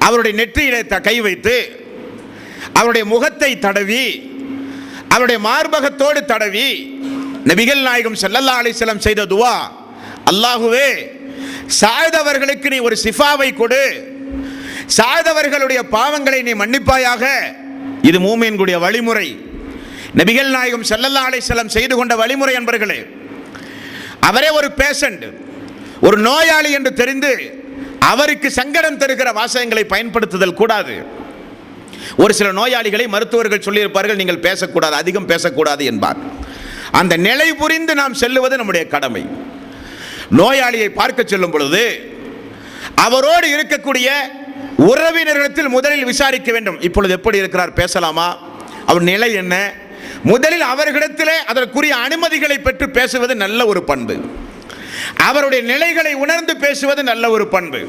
அவருடைய நெற்றியிலே கை வைத்து அவருடைய முகத்தை தடவி அவருடைய மார்பகத்தோடு தடவி நபிகள் நாயகம் ஸல்லல்லாஹு அலைஹி வஸல்லம் செய்த துவா, அல்லாஹுவே சஅத் அவர்களுக்கு நீ ஒரு ஷிஃபாவை கொடு, சஅத் அவர்களுடைய பாவங்களை நீ மன்னிப்பாயாக. இது மூமின்களுடைய வழிமுறை, நபிகள் நாயகம் ஸல்லல்லாஹு அலைஹி வஸல்லம் செய்து கொண்ட வழிமுறை. என்பர்களே, அவரே ஒரு பேஷண்ட், ஒரு நோயாளி என்று தெரிந்து அவருக்கு சங்கடம் தருகிற வாசகங்களை பயன்படுத்துதல் கூடாது. ஒரு சில நோயாளிகளை மருத்துவர்கள் சொல்லியிருப்பார்கள், நீங்கள் பேசக்கூடாது, அதிகம் பேசக்கூடாது என்பார். அந்த நிலை புரிந்து நாம் செல்லுவது நம்முடைய கடமை. நோயாளியை பார்க்க செல்லும் பொழுது அவரோடு இருக்கக்கூடிய உறவினர்களிடத்தில் முதலில் விசாரிக்க வேண்டும். இப்பொழுது எப்படி இருக்கிறார், பேசலாமா, அவர் நிலை என்ன, முதலில் அவர்களிடத்திலே அதற்குரிய அனுமதிகளை பெற்று பேசுவது நல்ல ஒரு பண்பு. அவருடைய நிலைகளை உணர்ந்து பேசுவது நல்ல ஒரு பண்பு.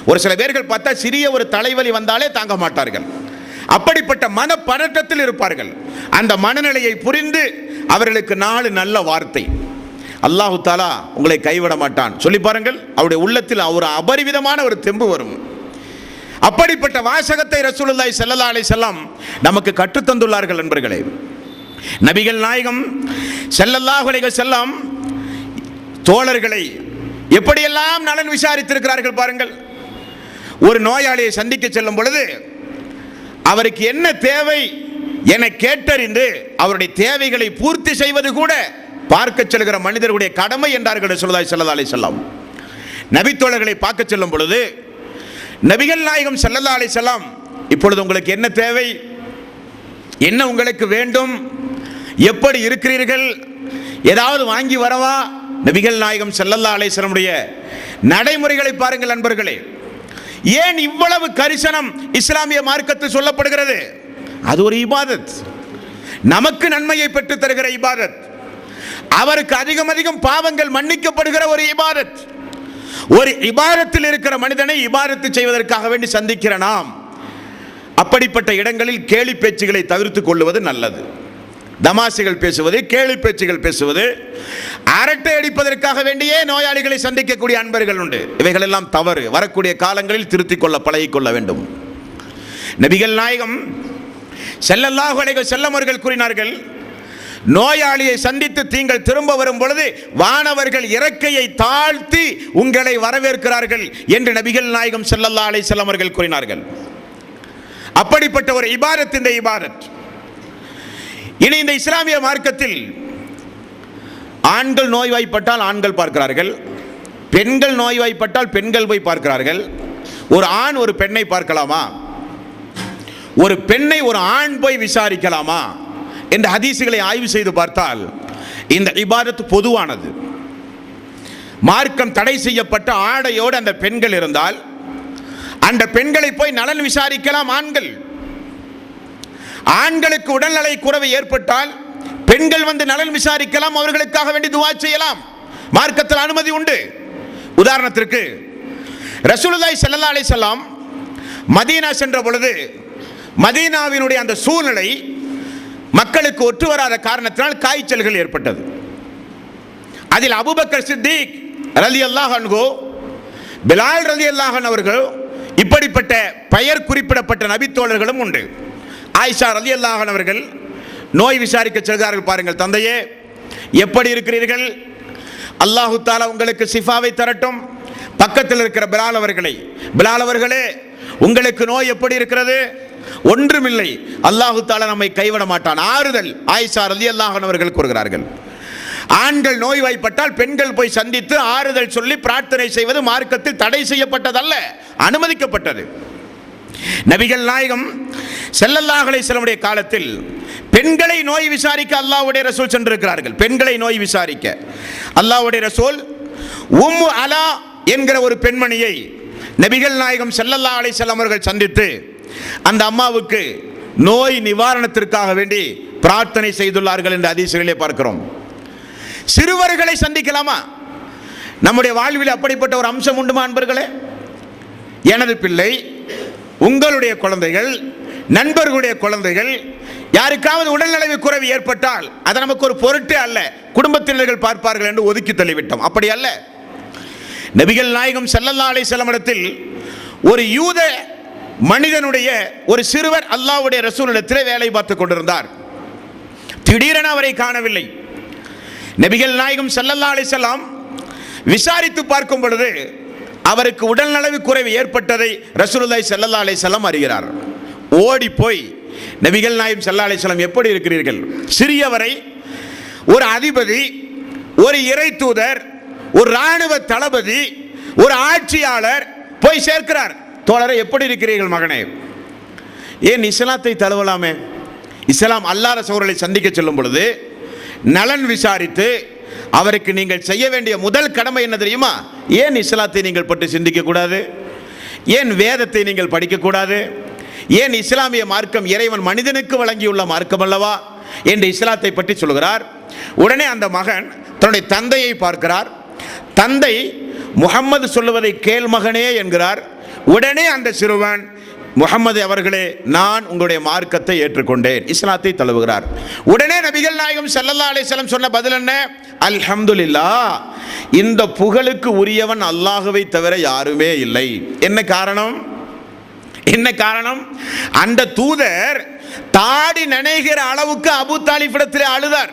ஒரு சில பேர்கள் பார்த்தா சிறிய ஒரு தலைவலி வந்தாலே தாங்க மாட்டார்கள், அப்படிப்பட்ட மனப்பதட்டத்தில் இருப்பார்கள். அந்த மனநிலையை புரிந்து அவர்களுக்கு 4 நல்ல வார்த்தை, அல்லாஹு தாலா உங்களை கைவிட மாட்டான் சொல்லி பாருங்கள். அவருடைய உள்ளத்தில் ஒரு அபரிவிதமான ஒரு தெம்பு வரும். அப்படிப்பட்ட வாசகத்தை ரசூலுல்லாஹி ஸல்லல்லாஹு அலைஹி வஸல்லம் நமக்கு கற்றுத்தந்துள்ளார்கள். நண்பர்களே, நபிகள் நாயகம் ஸல்லல்லாஹு அலைஹி வஸல்லம் தோழர்களை எப்படியெல்லாம் நலன் விசாரித்திருக்கிறார்கள் பாருங்கள். ஒரு நோயாளியை சந்திக்க செல்லும் பொழுது அவருக்கு என்ன தேவை என கேட்டறிந்து அவருடைய தேவைகளை பூர்த்தி செய்வது கூட பார்க்க செல்கிற மனிதர்களுடைய கடமை என்றார்கள் ரசூலுல்லாஹி ஸல்லல்லாஹு அலைஹி வஸல்லம். நபித்தோழர்களை பார்க்க செல்லும் பொழுது நபிகள் நாயகம் ஸல்லல்லாஹு அலைஹி வஸல்லம், இப்பொழுது உங்களுக்கு என்ன தேவை, என்ன உங்களுக்கு வேண்டும், எப்படி இருக்கிறீர்கள், ஏதாவது வாங்கி வரவா? நபிகள் நாயகம் ஸல்லல்லாஹு அலைஹி வஸல்லமுடைய நடைமுறைகளை பாருங்கள் நண்பர்களே. ஏன் இவ்வளவு கரிசனம் இஸ்லாமிய மார்க்கத்தில் சொல்லப்படுகிறது? அது ஒரு இபாதத், நமக்கு நன்மையை பெற்று தருகிற இபாதத், அவருக்கு அதிகம் அதிகம் பாவங்கள் மன்னிக்கப்படுகிற ஒரு இபாதத். ஒரு இபாதத்தில் இருக்கிற மனிதனை இபாதத்து செய்வதற்காக வேண்டி சந்திக்கிற நாம் அப்படிப்பட்ட இடங்களில் கேலி பேச்சுகளை தவிர்த்து கொள்வது நல்லது. தமாசுகள் பேசுவது, கேலி பேச்சுகள் பேசுவது, அரட்டை அடிப்பதற்காக வேண்டியே நோயாளிகளை சந்திக்கக்கூடிய அன்பர்கள் உண்டு. இவைகள் எல்லாம் தவறு. வரக்கூடிய காலங்களில் திருத்திக் கொள்ள பழகிக்கொள்ள வேண்டும். நபிகள் நாயகம் ஸல்லல்லாஹு அலைஹி வஸல்லம் அவர்கள் கூறினார்கள், நோயாளியை சந்தித்து நீங்கள் திரும்ப வரும் பொழுது வானவர்கள் இறக்கையை தாழ்த்தி உங்களை வரவேற்கிறார்கள் என்று நபிகள் நாயகம் ஸல்லல்லாஹு அலைஹி வஸல்லம் அவர்கள் கூறினார்கள். அப்படிப்பட்ட ஒரு இபாதத் இந்த இபாதத். இனி இந்த இஸ்லாமிய மார்க்கத்தில் ஆண்கள் நோய்வாய்ப்பட்டால் ஆண்கள் பார்க்கிறார்கள், பெண்கள் நோய்வாய்ப்பட்டால் பெண்கள் போய் பார்க்கிறார்கள். ஒரு ஆண் ஒரு பெண்ணை பார்க்கலாமா? ஒரு பெண்ணை ஒரு ஆண் போய் விசாரிக்கலாமா என்ற ஹதீசுகளை ஆய்வு செய்து பார்த்தால் இந்த இபாதத் பொதுவானது. மார்க்கம் தடை செய்யப்பட்ட ஆடையோடு அந்த பெண்கள் இருந்தால் அந்த பெண்களை போய் நலன் விசாரிக்கலாம் ஆண்கள். ஆண்களுக்கு உடல்நலை குறைவு ஏற்பட்டால் பெண்கள் வந்து நலன் விசாரிக்கலாம், அவர்களுக்காக வேண்டி துஆ செய்யலாம். மார்க்கத்தில் அனுமதி உண்டு. உதாரணத்திற்கு ரசூலுல்லாஹி ஸல்லல்லாஹு அலைஹி வஸல்லம் மதீனா சென்ற பொழுது மதீனாவினுடைய அந்த சூழ்நிலை மக்களுக்கு ஒற்று வராத காரணத்தினால் காய்ச்சல்கள் ஏற்பட்டது. அதில் அபூபக்கர் சித்திக் ரலியல்லாஹு அன்ஹு, பிலால் ரலியல்லாஹு அன்ஹு அவர்கள், இப்படிப்பட்ட பெயர் குறிப்பிடப்பட்ட நபித்தோழர்களும் உண்டு. ஆயிஷா ரலியல்லாஹு அன்ஹா அவர்கள் நோய் விசாரிக்க செல்கிறார்கள். பாருங்கள், தந்தையே எப்படி இருக்கிறீர்கள், அல்லாஹு தாலா உங்களுக்கு ஷிஃபாவை தரட்டும். பக்கத்தில் இருக்கிற பிலால் அவர்களே உங்களுக்கு நோய் எப்படி இருக்கிறது? ஒன்றுமில்லை, அல்லாஹு தாலா நம்மை கைவிட மாட்டான், ஆறுதல். ஆயிஷா ரலியல்லாஹு அன்ஹா அவர்கள் கூறுகிறார்கள். ஆண்கள் நோய்வாய்ப்பட்டால் பெண்கள் போய் சந்தித்து ஆறுதல் சொல்லி பிரார்த்தனை செய்வது மார்க்கத்தில் தடை செய்யப்பட்டதல்ல, அனுமதிக்கப்பட்டது. நபிகள் நாயகம் ஸல்லல்லாஹு அலைஹி வஸல்லம் காலத்தில் பெண்களை நோய் விசாரிக்க அல்லாஹ்வுடைய ரசூல் சென்றிருக்கிறார்கள். பெண்களை நோய் விசாரிக்க அல்லாஹ்வுடைய ரசூல் உம்மு அலா என்கிற ஒரு பெண்மணியை நபிகள் நாயகம் ஸல்லல்லாஹு அலைஹி வஸல்லம் அவர்கள் சந்தித்து அந்த அம்மாவுக்கு நோய் நிவாரணத்திற்காக வேண்டி பிரார்த்தனை செய்துள்ளார்கள் என்று ஹதீஸ்களிலே பார்க்கிறோம். சிறுவர்களை சந்திக்கலாமா? நம்முடைய வாழ்வில் அப்படிப்பட்ட ஒரு அம்சம் உண்டுமா அன்பர்களே? எனது பிள்ளை, உங்களுடைய குழந்தைகள், நண்பர்களுடைய குழந்தைகள் யாருக்காவது உடல்நலவு குறைவு ஏற்பட்டால் அது நமக்கு ஒரு பொருட்டே அல்ல, குடும்பத்தினர்கள் பார்ப்பார்கள் என்று ஒதுக்கி தள்ளிவிட்டோம். அப்படி அல்ல. நபிகள் நாயகம் ஸல்லல்லாஹு அலைஹி வஸல்லம் இடத்தில் ஒரு யூத மனிதனுடைய ஒரு சிறுவர் அல்லாஹ்வுடைய ரசூலிடத்தில் வேலை பார்த்து கொண்டிருந்தார். திடீரென அவரை காணவில்லை. நபிகள் நாயகம் ஸல்லல்லாஹு அலைஹி வஸல்லம் விசாரித்து பார்க்கும் பொழுது அவருக்கு உடல்நலவு குறைவு ஏற்பட்டதை ரசூலுல்லாஹி ஸல்லல்லாஹு அலைஹி வஸல்லம் அறிகிறார். ஓடி போய் நபிகள் நாயகம் ஸல்லல்லாஹு அலைஹி வஸல்லம் எப்படி இருக்கிறீர்கள்? சிறியவரை ஒரு அதிபதி, ஒரு இறை தூதர், ஒரு ராணுவ தளபதி, ஒரு ஆட்சியாளர் போய் சேர்க்கிறார். தோழரை எப்படி இருக்கிறீர்கள் மகனே? ஏன் இஸ்லாத்தை தழுவலாமே? இஸ்லாம் அல்லாஹ் ரசூலை சந்திக்க செல்லும் பொழுது நலன் விசாரித்து அவருக்கு நீங்கள் செய்ய வேண்டிய முதல் கடமை என்ன தெரியுமா? ஏன் இஸ்லாத்தை நீங்கள் பற்றி சிந்திக்க கூடாது? ஏன் வேதத்தை நீங்கள் படிக்கக்கூடாது? ஏன் இஸ்லாமிய மார்க்கம் இறைவன் மனிதனுக்கு வழங்கியுள்ள மார்க்கம் அல்லவா என்று இஸ்லாத்தை பற்றி சொல்கிறார். உடனே அந்த மகன் தன்னுடைய தந்தையை பார்க்கிறார். தந்தை முஹம்மது சொல்லுவதை கேள் மகனே என்கிறார். உடனே அந்த சிறுவன், முஹம்மது அவர்களே, நான் உங்களுடைய மார்க்கத்தை ஏற்றுக்கொண்டேன், இஸ்லாத்தை தழுவுகிறார். உடனே நபிகள் நாயகம் ஸல்லல்லாஹு அலைஹி வஸல்லம் சொன்ன பதில் என்ன? அல்ஹம்துலில்லாஹ், இந்த புகழுக்கு உரியவன் அல்லாஹ்வை தவிர யாருமே இல்லை. என்ன காரணம்? என்ன காரணம்? அந்த தூதர் தாடி நனைகிற அளவுக்கு அபூ தாலிப் இடத்திலே அழுதார்.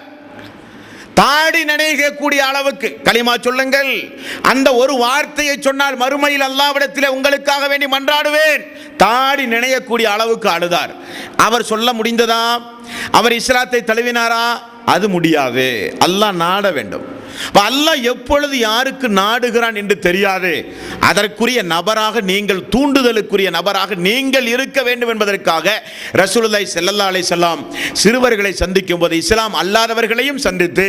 தாடி நனையக்கூடிய அளவுக்கு கலிமா சொல்லுங்கள், அந்த ஒரு வார்த்தையை சொன்னால் மறுமையில் அல்லாஹ்விடத்தில் உங்களுக்காக வேண்டி மன்றாடுவேன், தாடி நினையக்கூடிய அளவுக்கு அழுதார். அவர் சொல்ல முடிந்ததா? அவர் இஸ்லாத்தை தழுவினாரா? அது முடியாது. அல்லாஹ் நாட வேண்டும். அல்லாஹ் எப்பொழுது யாருக்கு நாடுகிறான் என்று தெரியாது. அதற்குரிய நபராக நீங்கள், தூண்டுதலுக்குரிய நபராக நீங்கள் இருக்க வேண்டும் என்பதற்காக ரசூலுல்லாஹி ஸல்லல்லாஹு அலைஹி வஸல்லம் சிறுவர்களை சந்திக்கும் போது இஸ்லாம் அல்லாதவர்களையும் சந்தித்து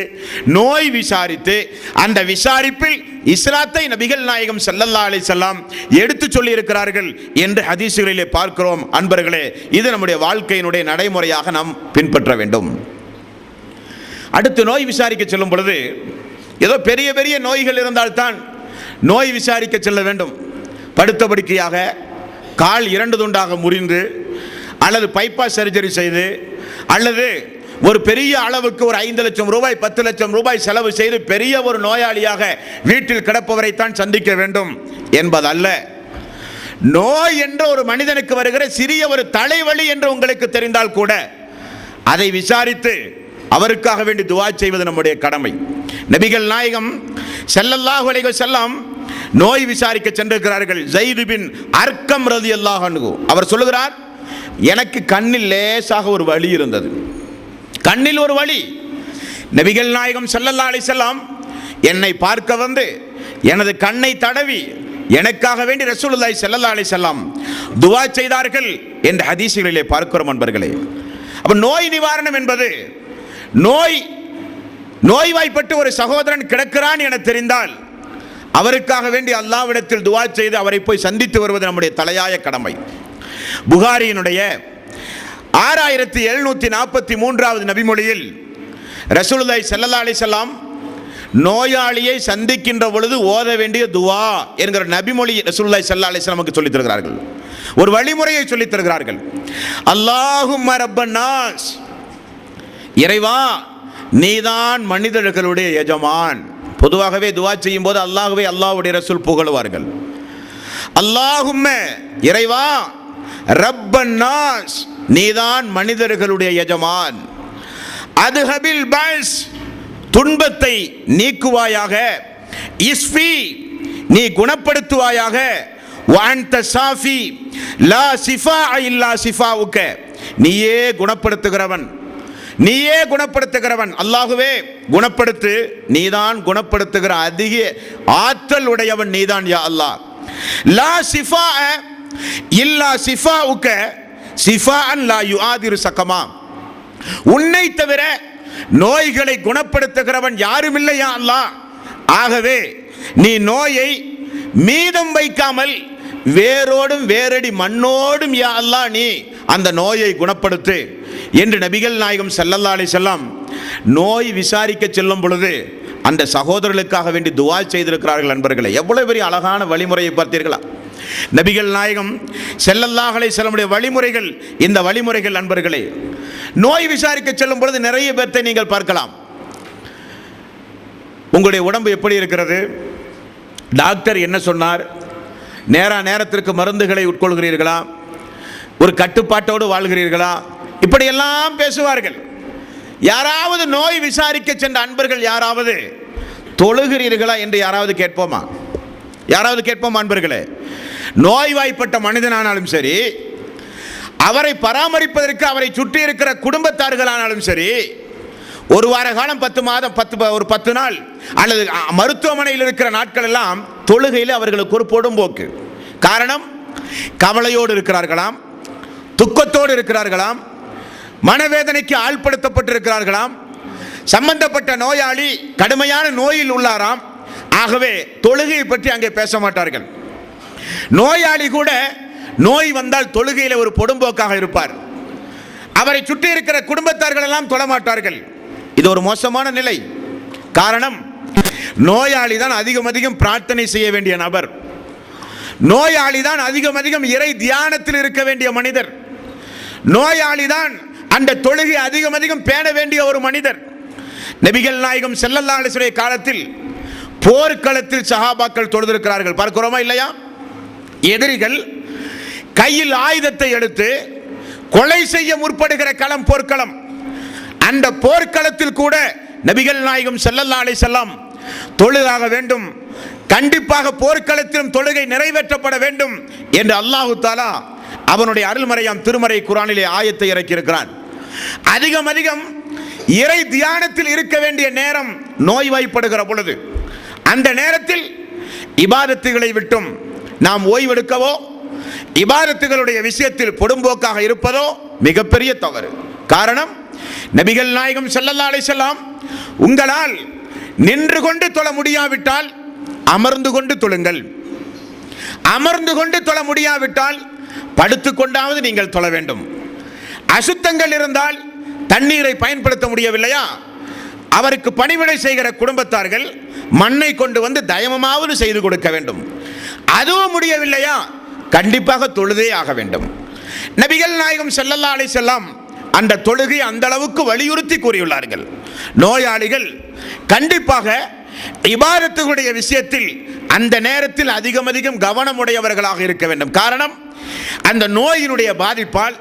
நோய் விசாரித்து அந்த விசாரிப்பில் இஸ்லாத்தை நபிகள் நாயகம் ஸல்லல்லாஹு அலைஹி வஸல்லம் எடுத்து சொல்லி இருக்கிறார்கள் என்று ஹதீஸ்களிலே பார்க்கிறோம். அன்பர்களே, இது நம்முடைய வாழ்க்கையினுடைய நடைமுறையாக நாம் பின்பற்ற வேண்டும். அடுத்து நோய் விசாரிக்க செல்லும் பொழுது ஏதோ பெரிய பெரிய நோய்கள் இருந்தால்தான் நோய் விசாரிக்க செல்ல வேண்டும். படுத்த படுக்கையாக, கால் 2 துண்டாக முறிந்து, அல்லது பைபாஸ் சர்ஜரி செய்து, அல்லது ஒரு பெரிய அளவுக்கு ஒரு 5 லட்சம் ரூபாய் 10 லட்சம் ரூபாய் செலவு செய்து பெரிய ஒரு நோயாளியாக வீட்டில் கிடப்பவரைத்தான் சந்திக்க வேண்டும் என்பதல்ல. நோய் என்ற ஒரு மனிதனுக்கு வருகிற சிறிய ஒரு தலைவலி என்று உங்களுக்கு தெரிந்தால் கூட அதை விசாரித்து அவருக்காக வேண்டி துஆ செய்வது நம்முடைய கடமை. நபிகள் நாயகம் ஸல்லல்லாஹு அலைஹி வஸல்லம் நோய் விசாரிக்க சென்றிருக்கிறார்கள். ஸைத் பின் அர்கம் ரலியல்லாஹு அன்ஹு அவர் சொல்லுகிறார், எனக்கு கண்ணில் லேசாக ஒரு வலி இருந்தது. கண்ணில் ஒரு வலி. நபிகள் நாயகம் ஸல்லல்லாஹு அலைஹி வஸல்லம் என்னை பார்க்க வந்து எனது கண்ணை தடவி எனக்காக வேண்டி ரசூலுல்லாஹி ஸல்லல்லாஹு அலைஹி வஸல்லம் துஆ செய்தார்கள் என்ற ஹதீஸ்களிலே பார்க்கிறோம். அன்பர்களே, அப்ப நோய் நிவாரணம் என்பது, நோய்வாய்ப்பட்டு ஒரு சகோதரன் கிடக்கிறான் என தெரிந்தால் அவருக்காக வேண்டி அல்லாஹ்விடத்தில் துஆ செய்து அவரை போய் சந்தித்து வருவது நம்முடைய தலையாய கடமை. புகாரியினுடைய 6743வது நபிமொழியில் ரசூலுல்லாஹி ஸல்லல்லாஹு அலைஹி வஸல்லம் நோயாளியை சந்திக்கின்ற பொழுது ஓத வேண்டிய துஆ என்கிற நபிமொழி ரசூலுல்லாஹி ஸல்லல்லாஹு அலைஹி வஸல்லம் சொல்லித் தருகிறார்கள். ஒரு வழிமுறையை சொல்லித் தருகிறார்கள். அல்லாஹும்ம ரப்பன் நாஸ், இறைவா நீதான் மனிதர்களுடைய எஜமான். பொதுவாகவே துஆ செய்யும் போது அல்லாஹ்வை அல்லாஹ்வுடைய ரசூல் புகழுவார்கள். அல்லாஹும்ம, இறைவா, ரப்பன் நாஸ், நீதான் மனிதர்களுடைய எஜமான். அதுஹபில் பஸ், துன்பத்தை நீக்குவாயாக. இஸ்ஃபி, நீ குணப்படுத்துவாயாக. வஅன்த ஸாஃபி லா ஷிஃபா இல்லா ஷிஃபாஉக, நீயே குணப்படுத்துகிறவன், நீயே குணப்படுத்துகிறவன். அல்லாஹுவே குணப்படுத்து, நீதான் குணப்படுத்துகிற அதிக ஆற்றல் உடையவன் நீதான் யா அல்லாஹ். லா ஷிஃபா இல்லா ஷிஃபாஉக ஷிஃபாஅன் லா யுஆதிரு ஸகமா, உன்னை தவிர நோய்களை குணப்படுத்துகிறவன் யாரும் இல்லை யா அல்லாஹ். ஆகவே நீ நோயை மீதம் வைக்காமல் வேரோடும் வேரடி மண்ணோடும் யா அல்லாஹ் நீ அந்த நோயை குணப்படுத்து என்று நபிகள் நாயகம் ஸல்லல்லாஹு அலைஹி வஸல்லம் நோய் விசாரிக்க செல்லும் பொழுது அந்த சகோதரர்களுக்காக வேண்டி துஆ செய்திருக்கிறார்கள். நண்பர்களே, எவ்வளவு பெரிய அழகான வழிமுறையை பார்த்தீர்களா? நபிகள் நாயகம் ஸல்லல்லாஹு அலைஹி வஸல்லமுடைய வழிமுறைகள், இந்த வழிமுறைகள் நண்பர்களே. நோய் விசாரிக்க செல்லும் பொழுது நிறைய பேர்த்தை நீங்கள் பார்க்கலாம். உங்களுடைய உடம்பு எப்படி இருக்கிறது, டாக்டர் என்ன சொன்னார், நேரத்திற்கு மருந்துகளை உட்கொள்கிறீர்களா, ஒரு கட்டுப்பாட்டோடு வாழ்கிறீர்களா, இப்படியெல்லாம் பேசுவார்கள். யாராவது நோய் விசாரிக்க சென்ற அன்பர்கள் யாராவது தொழுகிறீர்களா என்று யாராவது கேட்போமா? யாராவது கேட்போமா அன்பர்களே? நோய்வாய்ப்பட்ட மனிதனானாலும் சரி, அவரை பராமரிப்பதற்கு அவரை சுற்றி இருக்கிற குடும்பத்தார்களானாலும் சரி, ஒரு வார காலம் 10 மாதம் 10 நாள் அல்லது மருத்துவமனையில் இருக்கிற நாட்கள் எல்லாம் தொழுகையில் அவர்களுக்கு ஒரு பொடும்போக்கு. காரணம், கவலையோடு இருக்கிறார்களாம், துக்கத்தோடு இருக்கிறார்களாம், மனவேதனைக்கு ஆழ்படுத்தப்பட்டிருக்கிறார்களாம், சம்பந்தப்பட்ட நோயாளி கடுமையான நோயில் உள்ளாராம். ஆகவே தொழுகையை பற்றி அங்கே பேச மாட்டார்கள். நோயாளி கூட நோய் வந்தால் தொழுகையில் ஒரு பொடும்போக்காக இருப்பார். அவரை சுற்றி இருக்கிற குடும்பத்தார்கள் எல்லாம் தொழமாட்டார்கள். இது ஒரு மோசமான நிலை. காரணம், நோயாளி தான் அதிகம் பிரார்த்தனை செய்ய வேண்டிய நபர். நோயாளி தான் அதிகம் இறை தியானத்தில் இருக்க வேண்டிய மனிதர். நோயாளி தான் அந்த தொழுகை அதிகம் பேண வேண்டிய ஒரு மனிதர். நபிகள் நாயகம் ஸல்லல்லாஹு அலைஹி வஸல்லம் காலத்தில் போர்க்களத்தில் சஹாபாக்கள் தொழுதிருக்கிறார்கள். பார்க்கிறோமா இல்லையா? எதிரிகள் கையில் ஆயுதத்தை எடுத்து கொலை செய்ய முற்படுகிற களம் போர்க்களம். அந்த போர்க்களத்தில் கூட நபிகள் நாயகம் ஸல்லல்லாஹு அலைஹி வஸல்லம் தொழுதாக வேண்டும், கண்டிப்பாக போர்க்களத்திலும் தொழுகை நிறைவேற்றப்பட வேண்டும் என்று அல்லாஹு தஆலா அவனுடைய அருள்மறையாம் திருமறை குர்ஆனிலே ஆயத்தை இறக்கி இருக்கிறான். அதிகம் இறை தியானத்தில் இருக்க வேண்டிய நேரம் நோய்வாய்ப்படுகிற பொழுது, அந்த நேரத்தில் இபாதத்துகளை விட்டும் நாம் ஓய்வெடுக்கவோ இபாதத்துகளுடைய விஷயத்தில் பொடும்போக்காக இருப்பதோ மிகப்பெரிய தவறு. காரணம், நபிகள் நாயகம் ஸல்லல்லாஹு அலைஹி வஸல்லம் உங்களால் நின்று கொண்டு தொழ முடியாவிட்டால் அமர்ந்து கொண்டு தொழுங்கள், அமர்ந்து கொண்டு தொழ முடியாவிட்டால் படுத்துக்கொண்டாவது நீங்கள் தொழ வேண்டும். அசுத்தங்கள் இருந்தால் தண்ணீரை பயன்படுத்த முடியவில்லையா, அவருக்கு பணிவிடை செய்கிற குடும்பத்தார்கள் மண்ணை கொண்டு வந்து தயமமாவது செய்து கொடுக்க வேண்டும். அதுவும் முடியவில்லையா, கண்டிப்பாக தொழுதே ஆக வேண்டும். நபிகள் நாயகம் ஸல்லல்லாஹு அலைஹி வஸல்லம் அந்த தொழுகை அந்த அளவுக்கு வலியுறுத்தி கூறியுள்ளார்கள். நோயாளிகள் கண்டிப்பாக இபாதத்துடைய விஷயத்தில் அந்த நேரத்தில் அதிகம் கவனமுடையவர்களாக இருக்க வேண்டும். காரணம், அந்த நோயினுடைய பாதிப்பால்,